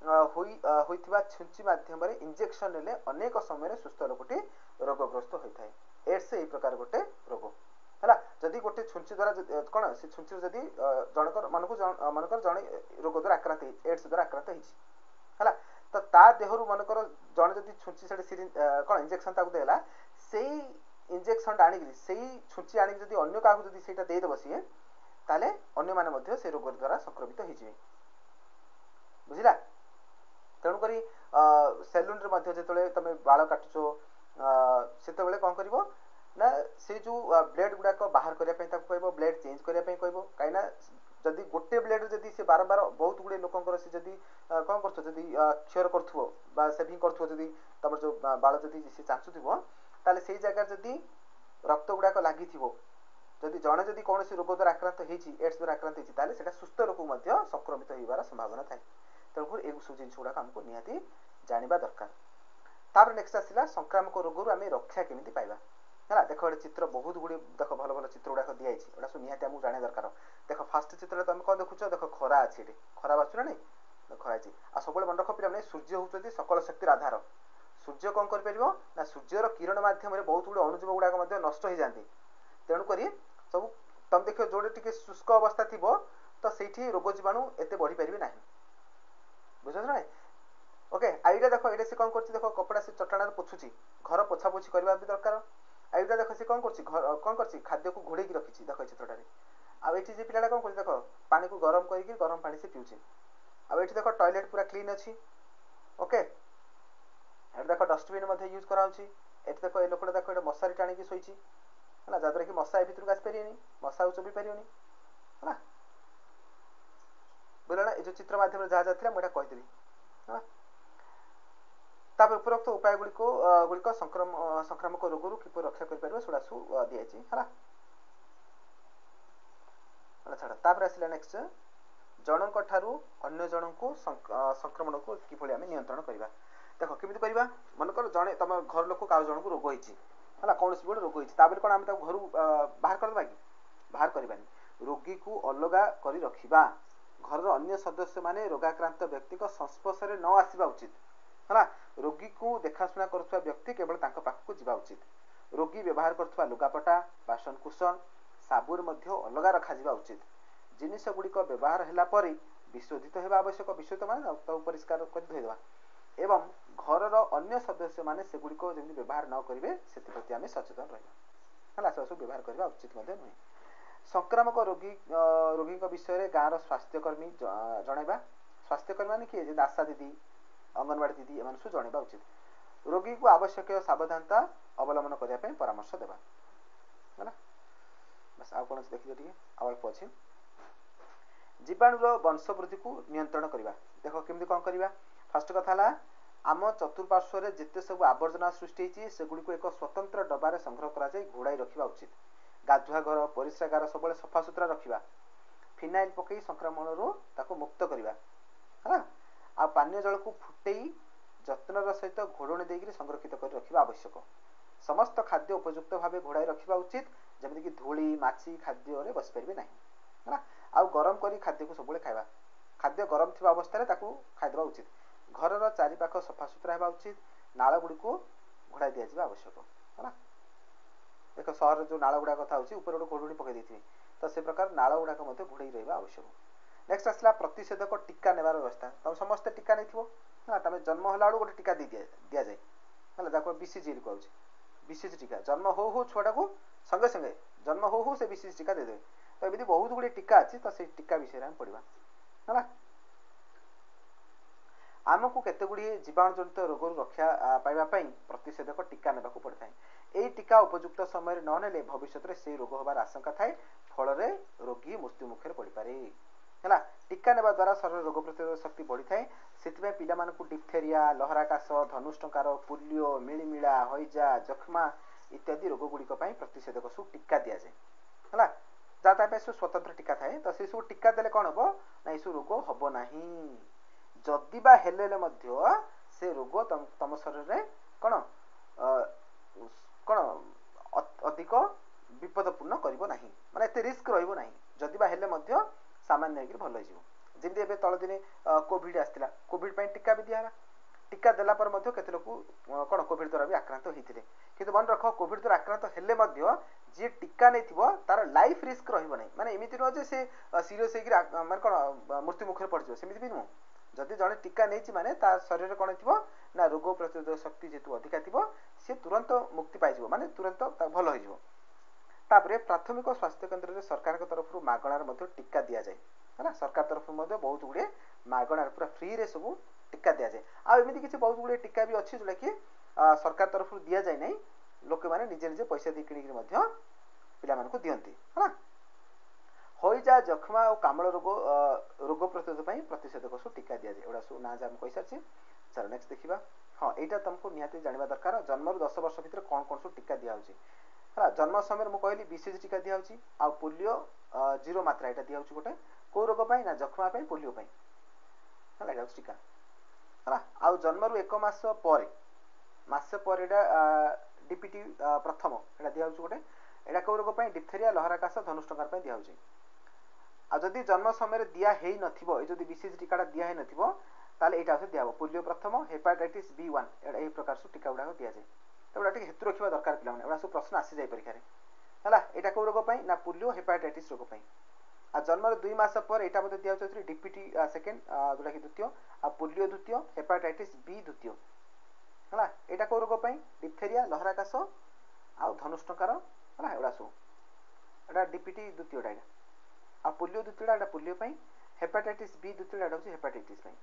होइथिबा छुंची माध्यम रे इंजेक्शन लेले अनेक समय रे सुस्थ लोकटी रोगग्रस्त होई थाए एड्स एई प्रकार गोटे रोग हला जदि गोटे छुंची द्वारा कोन से छुंची जदि जनकर मनकर जने रोग द्वारा आक्रांत एड्स द्वारा आक्रांत हिछि हला तो ता देहरु मनकर जने जदि छुंची सेठी सिरिंज कोन इंजेक्शन ताकू देला सेई इंजेक्शन आनिकरी सेई छुंची आनिक जदि अन्य काहू जदि सेटा देई दबो सिए ताले अन्य माने मध्ये से रोग द्वारा संक्रमित हिजिवे बुझिला तेणु करी सेलून रे मध्ये जेतले तमे बाल काटुचो सेते बेले कोन करबो ना से जो ब्लेड गुडा को बाहर करिया पे ताको कहबो ब्लेड चेंज करिया पे कहबो काइना जदि गोटे ब्लेड जदि से बार बार बहुत गुडे लोकंकर से जदि कोन करथो जदि क्षयर करथुओ बा सेविंग करथुओ जदि तमर जो बाल जदि से चाचुथिबो ताले सेही जगह जदि रक्त गुडा को लागि थिबो जदि जणे जदि कोनोसी रोग द्वारा आक्रांत हेछि एड्स द्वारा आक्रांत हेछि ताले सेटा सुस्थ लोक मध्ये संक्रमित होइबार संभावना थाए तेणुकर ए सब जिनिस गुडा हमको निहाती जानिबा दरकार तापर नेक्स्ट आसिला संक्रामक रोगरु आमे रक्षा केमिति पाइबा हला देखो ए चित्र बहुत गुडी देखो भलो भलो चित्र गुडा दिया छि एडा सु निहाती हमु जाने दरकार देखो फर्स्ट चित्र तुम कोन देखुछो देखो खरा अछि एटे खरा बाछु ना नै देखो आछि आ सबले मन रखो पिला नै सूर्य होउछथि सकल शक्तिर आधार सूर्य कोन कर परिबो ना सूर्यर किरण माध्यम रे बहुत गुडी अणुजीव गुडा मध्ये नष्ट हो जांती तेणु करी सब तुम देखो जोडे टिके शुष्क अवस्था थिबो तो सेठी रोग जीवाणु एते बढ़ी परिबे नाही बुझछ ना ओके आइडा देखो एडे से कोन करछि देखो कपड़ा से चटाणा रे पोछुछि घर पोछा पोछि करबा भी दरकार आइडा देखो से कोन करछि घर कोन करछि खाद्य को घोड़े की रखिछि देखो चित्रटा रे आ एठी जे पिलाडा कोन करछि देखो पानी को गरम करिकि गरम पानी से पिउछि आ एठी देखो टॉयलेट पूरा क्लीन अछि ओके एठी देखो डस्टबिन मध्ये यूज करा होछि एठी देखो ए लोकडा देखो एडे मशारी टाणी की सोइछि हला जादरे कि मशा ए भितर गास परियनी मशा उचबी परियनी हला बोलना ए जो चित्र माध्यम रे जा जाथिला मोटा कहि देली ହେଲା। ତାପରେ ଉପରୋକ୍ତ ଉପାୟ ଗୁଡ଼ିକ ସଂକ୍ରାମକ ରୋଗରୁ କିପରି ରକ୍ଷା କରିପାରିବ ସେଗୁଡ଼ା ସବୁ ଦିଆଯାଇଛି ହେଲା। ଛାଡ଼, ତାପରେ ଆସିଲା ନେକ୍ସଟ, ଜଣଙ୍କ ଠାରୁ ଅନ୍ୟ ଜଣଙ୍କୁ ସଂକ୍ରମଣକୁ କିଭଳି ଆମେ ନିୟନ୍ତ୍ରଣ କରିବା। ଦେଖ କେମିତି କରିବା, ମନେକର ଜଣେ ତମ ଘର ଲୋକ କାହାର ଜଣଙ୍କୁ ରୋଗ ହେଇଛି ହେଲା, କୌଣସି ଗୋଟେ ରୋଗ ହେଇଛି, ତାପରେ କ'ଣ ଆମେ ତାକୁ ଘରୁ ବାହାର କରିଦେବା କି? ବାହାର କରିବାନି, ରୋଗୀକୁ ଅଲଗା କରି ରଖିବା। ଘରର ଅନ୍ୟ ସଦସ୍ୟମାନେ ରୋଗାକ୍ରାନ୍ତ ବ୍ୟକ୍ତିଙ୍କ ସଂସ୍ପର୍ଶରେ ନ ଆସିବା ଉଚିତ ହେଲା। ରୋଗୀକୁ ଦେଖାଶୁଣା କରୁଥିବା ବ୍ୟକ୍ତି କେବଳ ତାଙ୍କ ପାଖକୁ ଯିବା ଉଚିତ। ରୋଗୀ ବ୍ୟବହାର କରୁଥିବା ଲୁଗାପଟା, ବାସନକୁସନ, ସାବୁନ ମଧ୍ୟ ଅଲଗା ରଖାଯିବା ଉଚିତ। ଜିନିଷ ଗୁଡ଼ିକ ବ୍ୟବହାର ହେଲା ପରେ ବିଶୋଧିତ ହେବା ଆବଶ୍ୟକ। ବିଶୋଧିତ ମାନେ ତାକୁ ପରିଷ୍କାର କରି ଧୋଇଦେବା। ଏବଂ ଘରର ଅନ୍ୟ ସଦସ୍ୟମାନେ ସେଗୁଡ଼ିକ ଯେମିତି ବ୍ୟବହାର ନ କରିବେ ସେଥିପ୍ରତି ଆମେ ସଚେତନ ରହିବା ହେଲା। ସେସବୁ ବ୍ୟବହାର କରିବା ଉଚିତ ମଧ୍ୟ ନୁହେଁ। ସଂକ୍ରାମକ ରୋଗୀଙ୍କ ବିଷୟରେ ଗାଁର ସ୍ୱାସ୍ଥ୍ୟକର୍ମୀ ଜଣାଇବା। ସ୍ୱାସ୍ଥ୍ୟକର୍ମୀ ମାନେ କିଏ? ଯେମିତି ଆଶା ଦିଦି, ଅଙ୍ଗନବାଡ଼ି ଦିଦି, ଏମାନେ ସବୁ ଜଣାଇବା ଉଚିତ। ରୋଗୀକୁ ଆବଶ୍ୟକୀୟ ସାବଧାନତା ଅବଲମ୍ବନ କରିବା ପାଇଁ ପରାମର୍ଶ ଦେବା ହେଲା। ବାସ୍, ଆଉ କ'ଣ ଦେଖିଲେ ଟିକେ, ଆଉ ଅଳ୍ପ ଅଛି। ଜୀବାଣୁର ବଂଶ ବୃଦ୍ଧିକୁ ନିୟନ୍ତ୍ରଣ କରିବା। ଦେଖ କେମିତି କ'ଣ କରିବା। ଫାଷ୍ଟ କଥା ହେଲା, ଆମ ଚତୁଃପାର୍ଶ୍ୱରେ ଯେତେ ସବୁ ଆବର୍ଜନା ସୃଷ୍ଟି ହେଇଛି ସେଗୁଡ଼ିକୁ ଏକ ସ୍ୱତନ୍ତ୍ର ଡବାରେ ସଂଗ୍ରହ କରାଯାଇ ଘୋଡ଼ାଇ ରଖିବା ଉଚିତ। ଗାଧୁଆ ଘର, ପରିସ୍ରାଗାର ସବୁବେଳେ ସଫାସୁତୁରା ରଖିବା। ଫିନାଇଲ ପକାଇ ସଂକ୍ରମଣରୁ ତାକୁ ମୁକ୍ତ କରିବା ହେଲା। ଆଉ ପାନୀୟ ଜଳକୁ ଫୁଟେଇ ଯତ୍ନର ସହିତ ଘୋଡ଼ଣି ଦେଇକରି ସଂରକ୍ଷିତ କରି ରଖିବା ଆବଶ୍ୟକ। ସମସ୍ତ ଖାଦ୍ୟ ଉପଯୁକ୍ତ ଭାବେ ଘୋଡ଼ାଇ ରଖିବା ଉଚିତ, ଯେମିତିକି ଧୂଳି ମାଛି ଖାଦ୍ୟରେ ବସିପାରିବେ ନାହିଁ ହେଲା। ଆଉ ଗରମ କରି ଖାଦ୍ୟକୁ ସବୁବେଳେ ଖାଇବା। ଖାଦ୍ୟ ଗରମ ଥିବା ଅବସ୍ଥାରେ ତାକୁ ଖାଇଦେବା ଉଚିତ। ଘରର ଚାରିପାଖ ସଫାସୁତୁରା ହେବା ଉଚିତ। ନାଳ ଗୁଡ଼ିକୁ ଘୋଡ଼ାଇ ଦିଆଯିବା ଆବଶ୍ୟକ ହେଲା। ଦେଖ ସହରରେ ଯେଉଁ ନାଳ ଗୁଡ଼ାକ କଥା ହେଉଛି, ଉପରେ ଗୋଟେ ଘୋଡ଼ଣି ପକାଇ ଦେଇଥିବେ, ତ ସେ ପ୍ରକାର ନାଳ ଗୁଡ଼ାକ ମଧ୍ୟ ଘୋଡ଼େଇ ରହିବା ଆବଶ୍ୟକ। ନେକ୍ସଟ ଆସିଲା ପ୍ରତିଷେଧକ ଟିକା ନେବାର ବ୍ୟବସ୍ଥା। ତମେ ସମସ୍ତେ ଟିକା ନେଇଥିବ ନା, ତମେ ଜନ୍ମ ହେଲା ବେଳକୁ ଗୋଟେ ଟିକା ଦିଆଯାଏ ହେଲା, ଯାହାକୁ BCG କୁହାଯାଉଛି। BCG ଟିକା ଜନ୍ମ ହଉ ହଉ ଛୁଆଟାକୁ ସଙ୍ଗେ ସଙ୍ଗେ ଜନ୍ମ ହଉ ହଉ ସେ BCG ଟିକା ଦେଇଦେବେ। ତ ଏମିତି ବହୁତ ଗୁଡ଼ିଏ ଟିକା ଅଛି, ତ ସେଇ ଟିକା ବିଷୟରେ ଆମେ ପଢ଼ିବା ହେଲା। ଆମକୁ କେତେଗୁଡ଼ିଏ ଜୀବାଣୁଜନିତ ରୋଗରୁ ରକ୍ଷା ପାଇବା ପାଇଁ ପ୍ରତିଷେଧକ ଟିକା ନେବାକୁ ପଡ଼ିଥାଏ। ଏହି ଟିକା ଉପଯୁକ୍ତ ସମୟରେ ନ ନେଲେ ଭବିଷ୍ୟତରେ ସେହି ରୋଗ ହେବାର ଆଶଙ୍କା ଥାଏ, ଫଳରେ ରୋଗୀ ମୃତ୍ୟୁ ମୁଖରେ ପଡ଼ିପାରେ ହେଲା। ଟିକା ନେବା ଦ୍ୱାରା ଶରୀରରେ ରୋଗ ପ୍ରତିରୋଧ ଶକ୍ତି ବଢ଼ିଥାଏ। ସେଥିପାଇଁ ପିଲାମାନଙ୍କୁ ଡିଫଥେରିଆ, ଲହରା କାଶ, ଧନୁଷ୍ଟଙ୍କାର, ପୋଲିଓ, ମିଳିମିଳା, ହଇଜା, ଯକ୍ଷ୍ମା ଇତ୍ୟାଦି ରୋଗ ଗୁଡ଼ିକ ପାଇଁ ପ୍ରତିଷେଧକ ସବୁ ଟିକା ଦିଆଯାଏ ହେଲା। ଯାହା ତା ପାଇଁ ସବୁ ସ୍ୱତନ୍ତ୍ର ଟିକା ଥାଏ। ତ ସେସବୁ ଟିକା ଦେଲେ କ'ଣ ହେବ ନା, ଏସବୁ ରୋଗ ହେବ ନାହିଁ। ଯଦି ବା ହେଲେ ମଧ୍ୟ ସେ ରୋଗ ତମ ଶରୀରରେ କ'ଣ ଅଧିକ ବିପଦପୂର୍ଣ୍ଣ କରିବ ନାହିଁ, ମାନେ ଏତେ ରିସ୍କ ରହିବ ନାହିଁ। ଯଦି ବା ହେଲେ ମଧ୍ୟ ସାମାନ୍ୟ ହେଇକି ଭଲ ହେଇଯିବ। ଯେମିତି ଏବେ ତଳ ଦିନେ କୋଭିଡ଼ ଆସିଥିଲା, କୋଭିଡ଼ ପାଇଁ ଟିକା ବି ଦିଆହେଲା। ଟିକା ଦେଲା ପରେ ମଧ୍ୟ କେତେ ଲୋକ କ'ଣ କୋଭିଡ଼ ଦ୍ୱାରା ବି ଆକ୍ରାନ୍ତ ହେଇଥିଲେ। କିନ୍ତୁ ମନେ ରଖ, କୋଭିଡ଼ ଦ୍ୱାରା ଆକ୍ରାନ୍ତ ହେଲେ ମଧ୍ୟ ଯିଏ ଟିକା ନେଇଥିବ ତାର ଲାଇଫ୍ ରିସ୍କ ରହିବ ନାହିଁ। ମାନେ ଏମିତି ନୁହଁ ଯେ ସେ ସିରିୟସ୍ ହେଇକି ମାନେ କ'ଣ ମୃତ୍ୟୁ ମୁଖରେ ପଡ଼ିଯିବ, ସେମିତି ବି ନୁହଁ। ଯଦି ଜଣେ ଟିକା ନେଇଛି ମାନେ ତା ଶରୀରରେ କ'ଣ ଥିବ ନା, ରୋଗ ପ୍ରତିରୋଧକ ଶକ୍ତି ଯେହେତୁ ଅଧିକା ଥିବ, ସେ ତୁରନ୍ତ ମୁକ୍ତି ପାଇଯିବ, ମାନେ ତୁରନ୍ତ ଭଲ ହେଇଯିବ। ତାପରେ ପ୍ରାଥମିକ ସ୍ୱାସ୍ଥ୍ୟ କେନ୍ଦ୍ରରେ ସରକାରଙ୍କ ତରଫରୁ ମାଗଣାରେ ମଧ୍ୟ ଟିକା ଦିଆଯାଏ ହେଲା। ସରକାର ତରଫରୁ ମଧ୍ୟ ବହୁତ ଗୁଡ଼ିଏ ମାଗଣାରେ ପୁରା ଫ୍ରିରେ ସବୁ ଟିକା ଦିଆଯାଏ। ଆଉ ଏମିତି କିଛି ବହୁତ ଗୁଡ଼ିଏ ଟିକା ବି ଅଛି ଯେଉଁଟାକି ସରକାର ତରଫରୁ ଦିଆଯାଏ ନାହିଁ, ଲୋକମାନେ ନିଜେ ନିଜେ ପଇସା ଦେଇ କିଣିକି ମଧ୍ୟ ପିଲାମାନଙ୍କୁ ଦିଅନ୍ତି ହେଲା। ହଇଜା, ଯକ୍ଷ୍ମା ଓ କାମଳ ରୋଗ ପ୍ରତିରୋଧ ପାଇଁ ପ୍ରତିଷେଧକ ସବୁ ଟିକା ଦିଆଯାଏ। ଏଗୁଡ଼ା ସବୁ ନାଁ ଯାହା ମୁଁ କହିସାରିଛି। ଚାଲ ନେକ୍ସଟ ଦେଖିବା। ହଁ, ଏଇଟା ତୁମକୁ ନିହାତି ଜାଣିବା ଦରକାର, ଜନ୍ମରୁ 10 ବର୍ଷ ଭିତରେ କ'ଣ କ'ଣ ସବୁ ଟିକା ଦିଆହେଉଛି ହେଲା। ଜନ୍ମ ସମୟରେ ମୁଁ କହିଲି BCG ଟିକା ଦିଆହେଉଛି, ଆଉ ପୋଲିଓ 0 ମାତ୍ରା ଏଇଟା ଦିଆହେଉଛି ଗୋଟେ। କେଉଁ ରୋଗ ପାଇଁ ନା, ଯକ୍ଷ୍ମା ପାଇଁ, ପୋଲିଓ ପାଇଁ ହେଲା, ଏଇଟା ହେଉଛି ଟିକା ହେଲା। ଆଉ ଜନ୍ମରୁ 1 ମାସ ପରେ ଏଇଟା DPT ପ୍ରଥମ ଏଇଟା ଦିଆହେଉଛି ଗୋଟେ। ଏଇଟା କେଉଁ ରୋଗ ପାଇଁ? ଡିଫଥେରିଆ, ଲହରା କାଶ, ଧନୁଷ୍ଟଙ୍କାର ପାଇଁ ଦିଆହେଉଛି। ଆଉ ଯଦି ଜନ୍ମ ସମୟରେ ଦିଆ ହେଇନଥିବ, ଏଇ ଯଦି BCG ଟିକାଟା ଦିଆ ହେଇନଥିବ, ତାହେଲେ ଏଇଟା ହେଉଛି ଦିଆହେବ। ପୋଲିଓ ପ୍ରଥମ, ହେପାଟାଇଟିସ୍ B1, ଏହି ପ୍ରକାର ସବୁ ଟିକା ଗୁଡ଼ାକ ଦିଆଯାଏ। ତ ଏଗୁଡ଼ା ଟିକେ ହେତୁ ରଖିବା ଦରକାର ପିଲାମାନେ, ଏଗୁଡ଼ା ସବୁ ପ୍ରଶ୍ନ ଆସିଯାଏ ପରୀକ୍ଷାରେ ହେଲା। ଏଇଟା କେଉଁ ରୋଗ ପାଇଁ ନା, ପୋଲିଓ ହେପାଟାଇଟିସ୍ ରୋଗ ପାଇଁ। ଆଉ ଜନ୍ମର 2 ମାସ ପରେ ଏଇଟା ମଧ୍ୟ ଦିଆଯାଉଛି DPT ସେକେଣ୍ଡ, ଯେଉଁଟାକି ଦ୍ୱିତୀୟ, ଆଉ ପୋଲିଓ ଦ୍ୱିତୀୟ, ହେପାଟାଇଟିସ୍ B ଦ୍ୱିତୀୟ ହେଲା। ଏଇଟା କେଉଁ ରୋଗ ପାଇଁ? ଡିଫଥେରିଆ, ଲହରା କାଶ ଆଉ ଧନୁଷ୍ଟଙ୍କାର ହେଲା, ଏଗୁଡ଼ା ସବୁ। ଏଇଟା DPT ଦ୍ୱିତୀୟଟା ଏଇଟା। ଆଉ ପୋଲିଓ ଦ୍ୱିତୀୟଟା ଏଇଟା ପୋଲିଓ ପାଇଁ। ହେପାଟାଇଟିସ୍ B ଦ୍ୱିତୀୟଟା ଏଇଟା ହେଉଛି ହେପାଟାଇଟିସ୍ ପାଇଁ।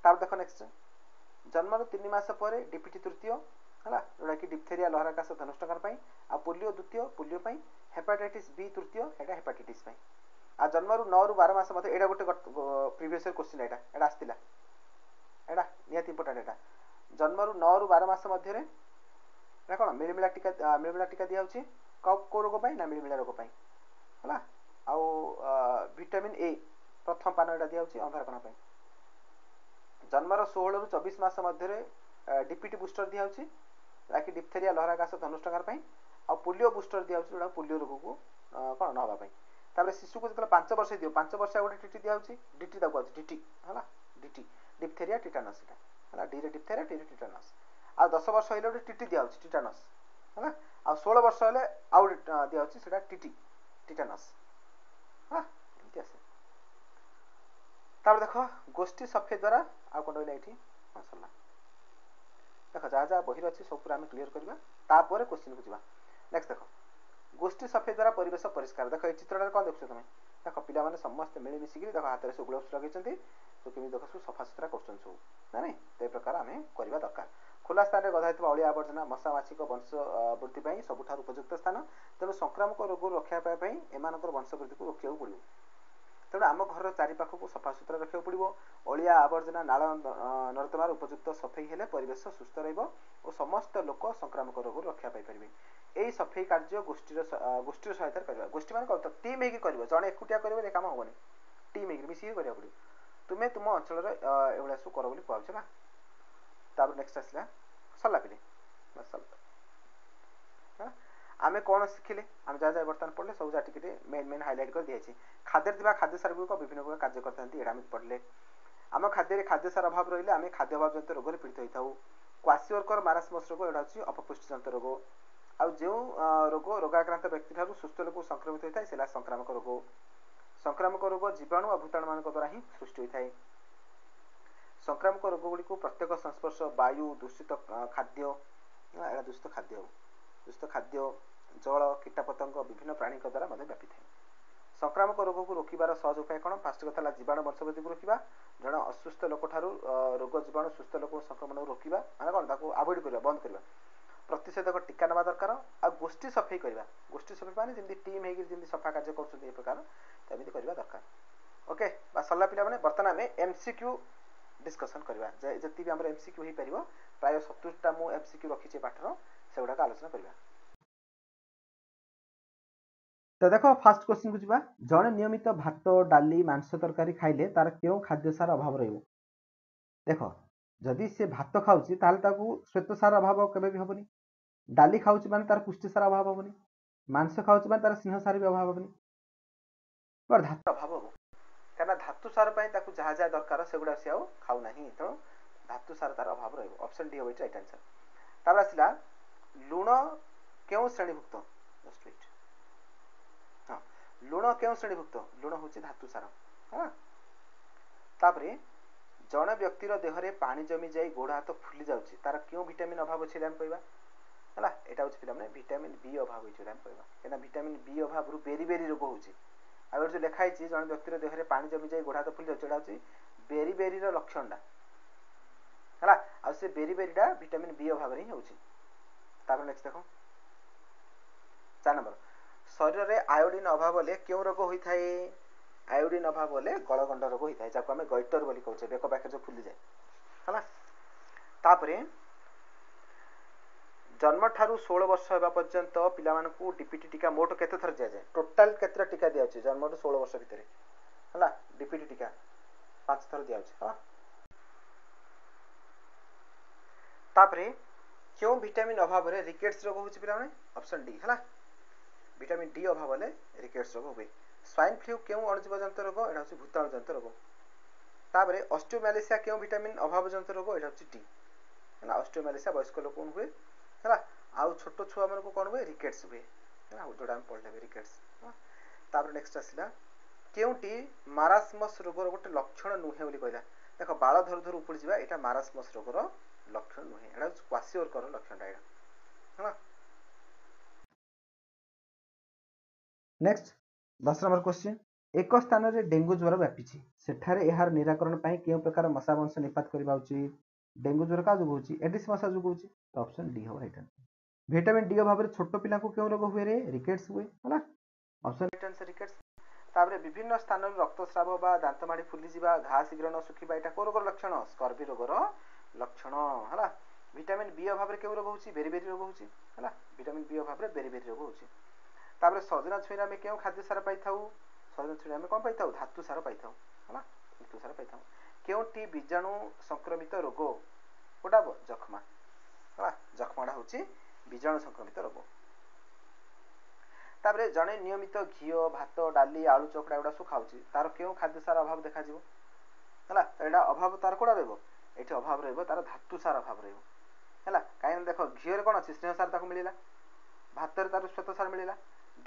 ତାପରେ ଦେଖ ନେକ୍ସଟ, ଜନ୍ମରୁ 3 ମାସ ପରେ DPT ତୃତୀୟ ହେଲା, ଯେଉଁଟାକି ଡିଫଥେରିଆ, ଲହରା କାଶ, ଧନୁଷ୍ଟଙ୍କାର ପାଇଁ। ଆଉ ପୋଲିଓ ଦ୍ୱିତୀୟ, ପୋଲିଓ ପାଇଁ। ହେପାଟାଇଟିସ୍ B ତୃତୀୟ, ଏଇଟା ହେପାଟାଇଟିସ୍ ପାଇଁ। ଆଉ ଜନ୍ମରୁ 9 ରୁ 12 ମାସ ମଧ୍ୟ, ଏଇଟା ଗୋଟେ ପ୍ରିଭିୟସ୍ ଇୟର କ୍ୱେଶ୍ଚିନ୍, ଏଇଟା ଆସିଥିଲା एटा निहाती इंपोर्टेंट एटा जन्म रु 9 रु 12 मास मध्य रे ना कोन मिलमिला टीका दिया होची को रोग पई ना मिलमिला रोग पई हला आउ विटामिन ए प्रथम पान एटा दिया होची अंधारकण पई जन्म रु 16 रु 24 मास मध्य रे डीपीटी बूस्टर दिया होची ताकि डिप्थेरिया लहराकाश धनुष्टकार पई आ पोलियो बूस्टर दिया होची जोडा पोलियो रोग को कोन न हवा पई तापर शिशु को जतले 5 वर्ष दियो 5 वर्ष गोटे टीटी दिया होची डीटी दा कहू डीटी हला डीटी डिप्थेरिया टिटानस एटा हला डी रे डिप्थेरिया टी रे टिटानस आ 10 वर्ष होइले गोटे टीटी दिया होची टिटानस हला आ 16 वर्ष होले आउ दिया होची सेटा टीटी टिटानस हां एमती आसे तापर देखो गोष्ठी सफे द्वारा आ कोन होइले एठी हां सरला देखो जा जा बहिर अछि सब पूरा हम क्लियर करबा तापर क्वेश्चन को जिबा नेक्स्ट देखो गोष्ठी सफे द्वारा परिवेश परिष्कार देखो ए चित्रटा कोन देखछो तमे देखो पिला माने समस्त मिली मिसी देखो हाथ रे सब ग्लोव्स लगैछन्ती तो केमी देखो सब सफा सुतरा करछन सब ना नहीं ते प्रकार हमें करबा दरकार खुला स्थान रे गधाइतबा अळिया आवर्जना मशा माछी को वंश वृद्धि पई सबुठार उपयुक्त स्थान तेनु संक्रामक रोग रक्षा पाए पई एमानकर वंश वृद्धि को रोकिया पड़िबो तेणु आम घर चारि पाख को सफा सुतरा रखा पड़ो अलिया आवर्जना नाल नर्दमार उपयुक्त सफेई हेले परिवेश सुस्थ रहिबो और समस्त लोक संक्रामक रोग रक्षा पाई परिबे एई सफेई कार्य गोष्ठीर सहायता करबा गोष्ठी मान कत टीम हेकी करबो जणे एकुटिया करबो ए काम होबनी टीम हेकी मिसी करिया पड़ो तुमे तुम अंचल रे एवला सु कर बोली कहछ ना तापर नेक्स्ट आसला सल्ला पिले बस सल्ला आमे कोन सिखिले आम जा जा वर्तमान पढ़ले सब जा टिके मेन हाइलाइट कर दिया खाद्य दिबा खाद्य सार को विभिन्न प्रकार कार्य करथांती एडा हम पढ़ले आम खाद्य रे खाद्य सार अभाव रहिले आमे खाद्य अभाव जनित रोग रे पीड़ित होइताउ क्वासिओरकर मारास्मस रोग एडा अछि अपपुष्टि जनित रोग आ जो रोग रोगाक्रांत व्यक्ति ठारू सुस्थ लोक संक्रमित होइताय सेला संक्रामक रोग जीवाणु और भूताणु मान द्वारा ही सृष्टि होइताय संक्रामक रोग गुडी को प्रत्येक संस्पर्श वायु दूषित खाद्य एडा दूषित खाद्य जल कीटपतंग विभिन्न प्राणी द्वारा मध्य व्यापी थाए संक्रामक रोग को रोकिबार सहज उपाय कौन फास्ट कथा जीवाणु वंशवृद्धि को रोकिबा जन असुस्थ लोक ठारू रोग जीवाणु सुस्थ लोक संक्रमण रोकिबा माने कौन ताको अवॉइड करबा बंद करबा प्रतिषेधक टीका नवा दरकार आ गोष्ठी सफाई करबा गोष्ठी सफाई माने जेंति टीम हेगी जेंति सफा कार्य करछन ए प्रकार तमिति करबा दरकार ओके बा सल्ला पिला माने वर्तमान में एमसीक्यू डिस्कशन करबा जति भी हमर एमसीक्यू होई परिबो प्राय 70 टा मु एमसीक्यू रखिचे पाठर सेगुडा का आलोचना करबा तो देखो फास्ट क्वेश्चन को जीवा जड़े नियमित भात डाली मांस तरकारी खाइले तार क्यों खाद्य सार अभाव रहिबो देखो जदि से भात खाउची ताले ताकू श्वेत सार अभाव केबे भी होबनी डाली खाउची माने तार पुष्टि सार अभाव होबनी मांस खाउची माने तार स्नेह सार भी अभाव होबनी पर धातु अभाव हो काना धातु सार पई ताकू जहा जहा दरकार सेगुडा से आउ खाउ नाही तो धातु सार तार अभाव रहिबो ऑप्शन डी होबे राइट आंसर तार आसिला लूण क्यों श्रेणीभुक्त जस्ट वेट हां लूण क्यों श्रेणीभुक्त लूण होची धातु सार हां तापरे जण व्यक्तिर देहरे पानी जमी जाई गोड़ हाथ फुली जाउची तार क्यों विटामिन अभाव अछि हम कहबा हला एटा होची पिला माने विटामिन बी अभाव होची हम कहबा केना विटामिन बी अभाव रु बेरी बेरी रोग होची आ जो लिखा है जन व्यक्तिर देहरे पानी जमी जाई गोड़ हाथ फुली जाउची एटा होची बेरी बेरी रो लक्षण डा हला आ से बेरी बेरी डा विटामिन बी अभाव रे होची तापर नेक्स्ट देखो 4 नंबर शरीर रे आयोडीन अभाव होले क्यों रोग होई थाए आयोडीन अभाव होले गलगंड रोग होई थाए जाको हमें गइटर बोली कहउछे बेक पाखे जो फुली जाए हला तापरे जन्म ठारू 16 वर्ष हेबा पर्यंत पिला मान को डीपीटी टीका मोट केते थर दिया जाए टोटल केते टीका दिया छै जन्म ठारू 16 वर्ष भितरे हला डीपीटी टीका 5 थर दिया छै हला तापरे क्यों विटामिन अभाव रे रिकेट्स रोग होछि पिला माने ऑप्शन डी हला विटामिन डी अभाव होले रिकेट्स रोग होबे स्वाइन फ्लू क्यों अणुजीव जंत रोग एटा होछि भूताणु जंत रोग तापरे ऑस्टियोमैलेशिया क्यों विटामिन अभाव जंत रोग एटा होछि डी हला ऑस्टियोमैलेशिया वयस्क लोक हुए हला आउ छोटो छुआ मन को कोन हुए रिकेट्स हुए हला जोडा हम पढले रिकेट्स तापर नेक्स्ट आसिला केउटी मारास्मस रोग रो गोटे लक्षण नुहे बोली कहला देखो बाळ धर धर उपड़ जिबा एटा मारास्मस रोग रो लक्षण नुहे एटा क्वासिओरकर लक्षण एटा हला नेक्स्ट 10 नंबर क्वेश्चन एक स्थान रे डेंगू ज्वर व्यापी सेठारे एहार निराकरण पाई केउ प्रकार मशा वंश निपात करबा उचित डेंगू ज्वर का जुग होची एडिस मशा जुग होची तो ऑप्शन डी हो राइट विटामिन डी अभाव रे छोट पिला को केउ रोग हुए रे रिकेट्स हुए हला ऑप्शन राइट आंसर रिकेट्स तापर विभिन्न स्थान रक्तस्राव बा दांतमाड़ी फुली जा घा शीघ्र न सुखा यहाँ कौ रोगर लक्षण स्कर्वी रोगर लक्षण है विटामिन बी अभाव में क्यों रोग होची बेरीबेरी रोग होची है विटामिन बी अभाव में बेरीबेरी रोग होची तापर सजना छुई आम क्यों खाद्य सार पाई सजना छुई आम कौन पाई धातु सार पाई है धातु सार पाई क्योंटी बीजाणु संक्रमित रोग कोटा जखमा है जखमाटा हूँ बीजाणु संक्रमित रोग तापर जड़े नियमित घी भात डाली आलू चकड़ा एगुड़ा सब खाऊँ तार क्यों खाद्य सार अभाव देखा है यहाँ अभाव तार कौड़ा रही अभाव तार धातु सार अभाव रहा कहीं देख घी कौन अच्छी स्नेह सार मिलला भात तार श्वेत सार मिलला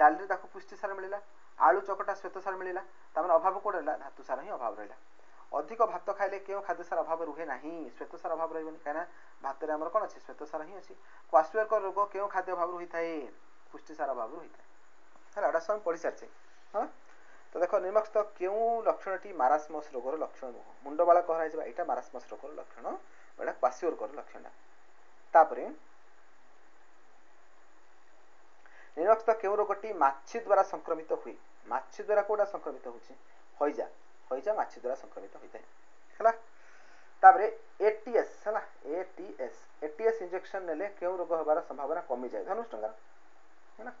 डाली पुष्टि सार मिलला आलू चकटा श्वेत सार मिलला तार अभाव कौन रहा धातु सार ही अभाव रहा अधिक भात खाइले क्यों खाद्य सार अभाव रुहे ना श्वेत सार अभाव रही कहीं भात में कौन अच्छे श्वेत सार ही अच्छी क्वाशुअर रोग क्यों खाद्य अभाव होता है पुष्टि सार अभाव होता है है सब पढ़ी सारी हाँ तो देख निर्मक्त क्यों लक्षण मारास्मस रोगर लक्षण नुह मुंड बाला कहरा यहाँ मारास्मस रोगर लक्षण यहाँ क्वाशुअर लक्षण तापर निर्मक्त क्यों रोगटी माछी द्वारा संक्रमित हुए माछी द्वारा कौटा संक्रमित होइजा होइजा माछी द्वारा संक्रमित होता है तापर एटीएस है एटीएस एटीएस इंजेक्शन नेले क्यों रोग होबार संभावना कमी जाए धनुष्टंगार है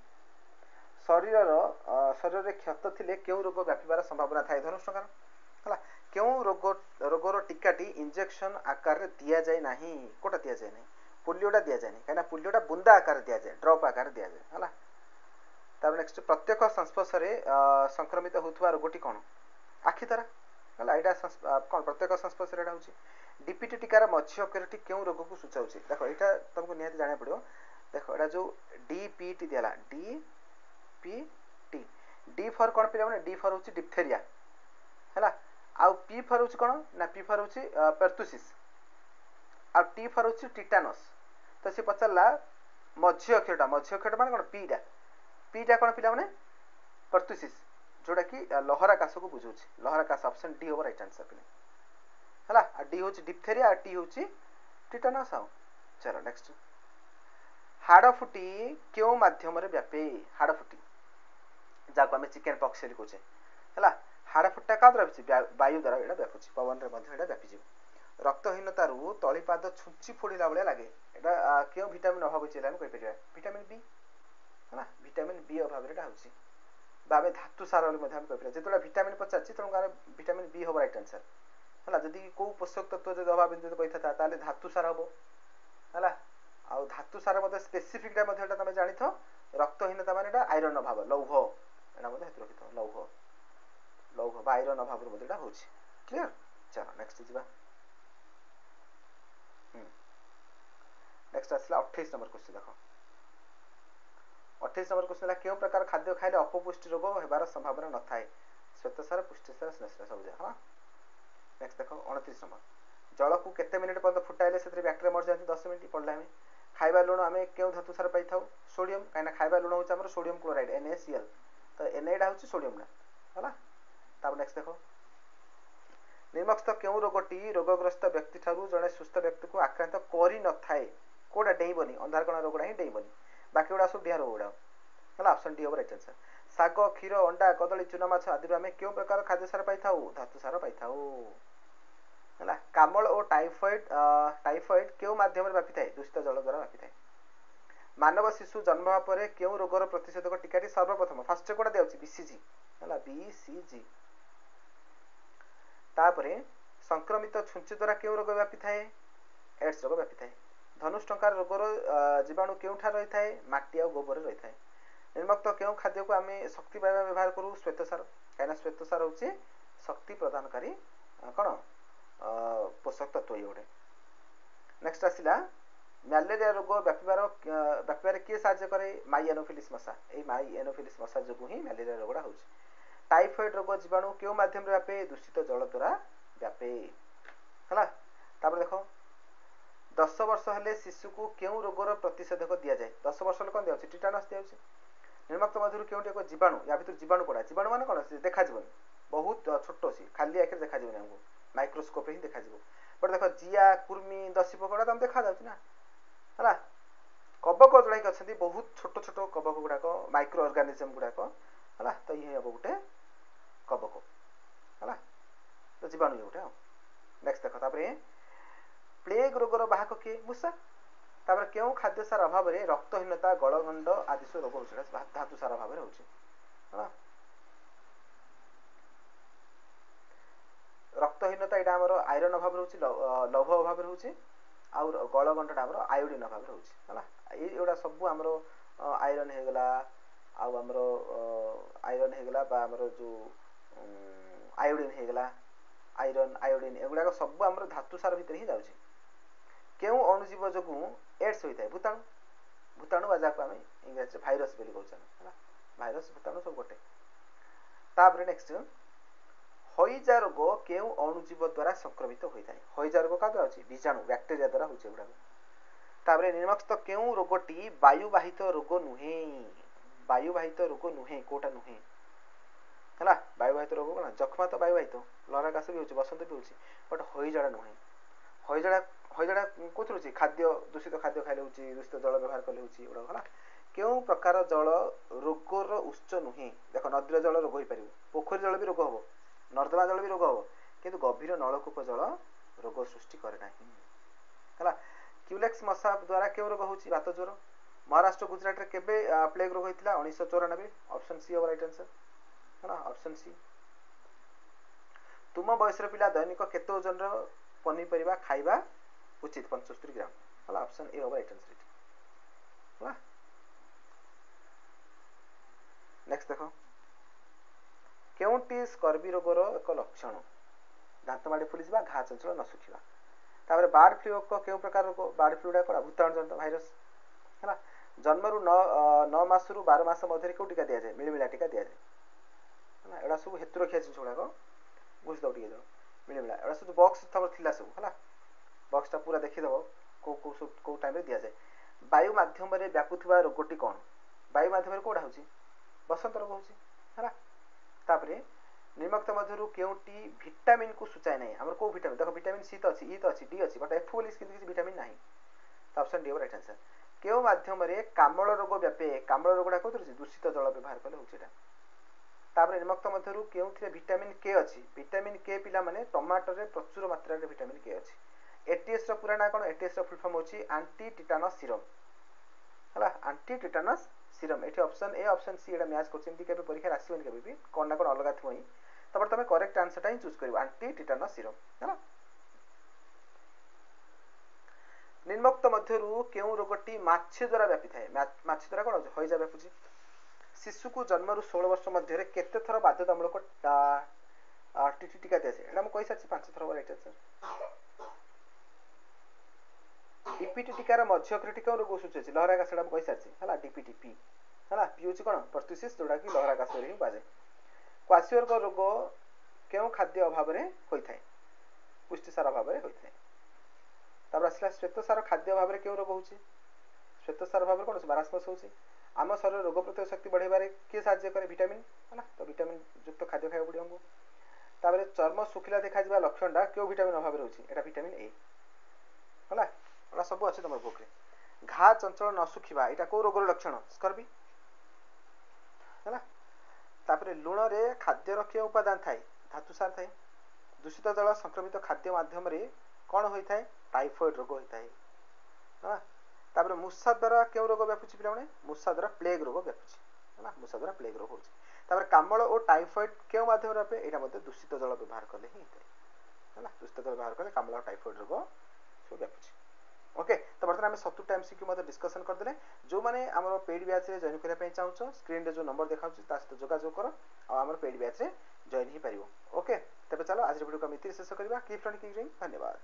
शरीर में क्षत थिले क्यों रोग व्यापार संभावना थाए धनुष्टंगार है क्यों रोगर टीकाटी इंजेक्शन आकार दि जाए ना कोटा दि जाए ना पोलियोटा दि जाए कहीं पोलियोटा बुंदा आकार दि जाए ड्रप आकार दि जाए है तार नेक्स्ट प्रत्येक संस्पर्श संक्रमित होता रोगटी कौन आखि द्वारा है यहाँ कौन प्रत्येक संस्पर्श हूँ डीपीटी टीकार मध्य अक्षरटी क्यों रोग को सूचाऊ देख यहाँ तुमको निहाती जाना पड़ो देख यहाँ जो डीपीटी दिला डीपीटी डी फॉर कौन पे डी फॉर हूँ डिप्थेरिया है आउ पी फॉर हूँ कौन ना पी फॉर हूँ पेर्तुसिस आ टी फॉर हूँ टिटानस तो सी पचारा मध्य अक्षर मान कौन पीटा पीटा कौन पिला मैंने पेर्तुसिस जोटा कि लहरा काश को बुझाऊँ लहरा काश ऑप्शन डी हम राइट आंसर पे है डी हूँ डिप्थेरिया आ टी हूँ टिटानस आउ चलो नेक्स्ट हाड़फुटी क्यों माध्यम व्यापे हाड़फुटी जहाँ आम चिकेन पॉक्स कहे है हाड़फुटा क्या द्वारा वायु द्वारा यहाँ व्यापुची पवन में व्यापीज रक्तहीनता तलीपाद छुंची फोड़ा भाया लगे यहाँ क्यों भिटामिन अभाव होती है कहीपर भिटामिन बी है भिटामिन बी अभाव हूँ बाबे धातु सार कहीपर जो भिटामिन पचार तेणु भिटामिन बी हम राइट आंसर है जदि कौ पोषक तत्व जो अभाव कही था धातु सार हम है आउ धातु सार स्पेसीफिकटा तुम जानी रक्तहीनता मान आयरन अभाव लौह यहाँ रखी लौह लौह आयरन अभाव हो क्लियर चलो नेक्स्ट जा नेक्स्ट आसला 28 नंबर क्वेश्चन देख 28 नंबर क्वेश्चन क्यों प्रकार खाद्य खाइले अपपुष्टि रोग होबार संभावना न थाए श्वेतसार पुष्टिसार स्नेहसार सब हाँ नेक्स्ट देख 29 नंबर जल को केते मिनिट पर्यंत फुटाइले से बैक्टेरिया मर जाती 10 मिनिट पढ़ला आम खाइबा लुण आम क्यों धातु सार पाई सोडियम कहीं खाइबा लुण हूँ सोडियम क्लोराइड NaCl तो Na हूँ सोडियम है तब नेक्स्ट देख निर्मक्त क्यों रोगटी रोगग्रस्त व्यक्ति ठारू जड़े सुस्थ व्यक्ति को आक्रांत करी न थाए कोटा डेइबनी अंधारकणा रोगटा ही डेइबनी बाकी गुड़ा सब डिहार रोगुड़ा है ऑप्शन डी हम राइट आंसर शाग क्षीर अंडा कदली चूना माछ आदि आम क्यों प्रकार खाद्य सार पाई धातु सार पाई है कामल और टाइफॉइड क्यों माध्यम व्यापी थाए दूषित जल द्वारा व्यापी थाए मानव शिशु जन्म होगा क्यों रोगर प्रतिषेधक टीकाटी सर्वप्रथम फास्ट कोटा दिया बीसीजी है बीसीजी तापरे संक्रमित छुंची द्वारा क्यों रोग व्यापी थाए एड्स रोग व्यापी थाए धनुष्टंकार रोगर जीवाणु क्यों रही थाए माटी आ गोबर रही थाए निर्मक्त क्यों खाद्य को आम शक्ति पाइबा व्यवहार करूँ श्वेतसार कहीं श्वेतसार हूँ शक्ति प्रदानकारी कौन पोषक तत्व ये गोटे नेक्स्ट आसला मैलेरिया रोग व्यापार किए साहाଯ୍य करे माई एनोफिलिस मशा ये माई एनोफिलिस मशा जो ही मैलेरिया रोगटा हो टाइफॉइड रोग जीवाणु क्यों माध्यम व्यापे दूषित जल द्वारा व्यापे है देख 10 वर्ष हेले शिशु को क्यों रोगर प्रतिषेधक दि जाए 10 वर्ष कौन दिया टिटानस दिया निर्मक्त मधुर क्यों एक जीवाणु या भर जीवाणु पड़ा जीवाणु मान कौन देखा बहुत छोट सी खाली आखिर देखा आमको माइक्रोस्कोप ही देखा बट देख जिया कुर्मी दसी पोकड़ा तुम देखा ना है कबक जोड़ाक अच्छा बहुत छोट छोट कबक गुड़ाक माइक्रो अर्गानिजम गुड़ाक है तो ये हम गोटे कबक है तो जीवाणु गोटे नेक्स्ट देख प्लेग रोगर बाहक किए मूषा तापर क्यों खाद्य सार अभाव में रक्तहीनता गलगंड आदि सब रोग हो धातु सार अभाव हो रक्तहीनता यहाँ आम आयरन अभाव रोचे लौह अभाव रोचे आउ गलगंडा आम आयोडीन अभाव रोचे ये सब आम आयरन होगला आमर आयरन होगला आमर जो आयोडीन होगला आयरन आयोडीन एगुड़ा सब आम धातु सार भितर ही जाऊँगी क्यों अणुजीव जो एड्स होता है भूताणु भूताणु बा जहाँ आम इंग्राजी भाइरस बोली कहते हैं भाइरस भूताणु सब गोटे तापर नेक्स्ट हईजा रोग क्यों अणुजीव द्वारा संक्रमित होता है हईजा रोग क्या द्वारा होची बीजाणु बैक्टेरिया द्वारा होचे गुड़ा तापर निम्नलिखित क्यों रोगटी वायुवाहित रोग नुहे वायुवाहित रोग नुहे कोटा नुहे है वायुवाहित रोग कौन जख्मा तो वायुवाहित लहराकाश भी होची बसंत भी होची बट हईजा नुहे हईजा कौन खाद्य दूषित खाद्य खाइले होची दूषित जल व्यवहार कले होची गुड़ा है क्यों प्रकार जल रोगर उत्स नुहे देख नदीर जल रोग हो पार पोखरी जल भी रोग हम नर्दमा जल भी रोग हम किंतु गभीर नलकूप जल रोग सृष्टि करे ना है क्यूलेक्स मशा द्वारा क्यों रोग होची बात ज्वर महाराष्ट्र गुजरात रे केबे प्लेग रोग होता 1994 option C over right answer है ऑप्शन सी तुम बयसर पिला दैनिक केते ओजन पनीपरिया खाइबा उचित 75 ग्राम है option A over right answer है नेक्स्ट देखो केउंटी स्कर्वी रोगर एक लक्षण दांत माड़ी फुली जा घा चंचल न सुखा तापर बार्ड फ्लू क्यों प्रकार रोग बार्ड फ्लू गुड़ा कौन भूताणु जनित भाइरस है जन्मरू 9 मासरू 12 मास मध्य क्यों टीका दि जाए मिलमिला टीका दि जाए है एड़ा सब हेतु रखिया जिन गुड़ाक बुझ दो टे मिलमिला एड़ा सब बक्स तब थी सब है बक्सटा पूरा देखीदेव कौ टाइम दि जाए वायु मध्यम व्यापुवा रोगटी कौन वायु मध्यम कौटा हो बसंत रोग हो तापरे निम्नलिखित मध्यरु केउटी विटामिन को सूचाए नहीं हमर को विटामिन देखो विटामिन सी तो अछि ई तो अछि डी अछि बट एफ बोली किसी विटामिन नहीं तो ऑप्शन डी राइट आंसर केउ माध्यम रे कामल रोग व्यापे कामल रोगडा कोथि दूषित जल व्यवहार कले होछिटा तापरे निम्नलिखित मध्यरु केउथिरे विटामिन के अछि विटामिन के पिला माने टमाटर रे प्रचुर मात्रा रे विटामिन के अछि एटीएस रो पूरा ना कोन एटीएस रो फुल फॉर्म होछि एंटी टिटानस सीरम हला एंटी टिटानस सीरम एठी ऑप्शन ए ऑप्शन सी एटा मैच करछन दी केबे परीक्षा आसीबन केबे भी कोन ना कोन अलगा थोई तब तमे करेक्ट आंसर टाइम चूज करियो एंटी टिटानस सीरम हला निम्नलिखित मध्यरु केउ रोगटी माछी द्वारा व्यापी थाए माछी द्वारा कोन होइजा व्यापुची शिशु को जन्मरु 16 वर्ष मध्य रे केते थर बाध्यतामूलक टीटी टीका देसे एटा म कहि साची 5 थर राइट आंसर डीपीटी टीकार मध्यकृति क्यों रोग सूचे लहराकाश से कही सारी है डीपीटी पी है पी हूँ कौन पर्टुसिस जोटा कि लहराकाश ही कहुए क्वासियोर रोग क्यों खाद्य अभाव में होता है पुष्टिसार अभाव में होता है तापर आसला श्वेतसार खाद्य अभाव में क्यों रोग हो श्वेतसार अभाव में कौन मारास्मस हो आम शरीर रोग प्रतिरोधक शक्ति बढ़ाइबार किए साहाय्य करे विटामिन है तो विटामिन युक्त खाद्य खाया पड़े हमको तापर चर्म सुखिला देखा लक्षणटा क्यों विटामिन अभाव में रोचे एटा विटामिन ए है एटा सब अच्छे तुम बुक घा चंचल न सुखा यहाँ कौ रोगर लक्षण स्कर्वी है तापर लुण रे खाद्यर क्यों उपादान थाए धातु सार थाए दूषित जल संक्रमित खाद्य माध्यम कौन होता है टाइफॉइड रोग होता है तापर मूषा द्वारा क्यों रोग व्यापुची पे मूषा द्वारा प्लेग रोग व्यापुची है मूषा द्वारा प्लेग रोग होता कामल और टाइफॉइड क्यों माध्यम व्यापे यहाँ दूषित जल व्यवहार कले ही है दूषित जल व्यवहार कले कामल और टाइफॉइड रोग सब व्यापुची ओके तो बर्तमान आम 70 टाइम सीक्यू डिस्कसन करदे जो मैंने आम पेड बैच रे जॉइन करने चाहूँ स्क्रीन रे जो नंबर देखा सहित जोगाजोग कर आम पेड बैच रे जॉइन ही पार ओके तेज चलो आज वीडियो को शेष करवा कीप लर्निंग धन्यवाद।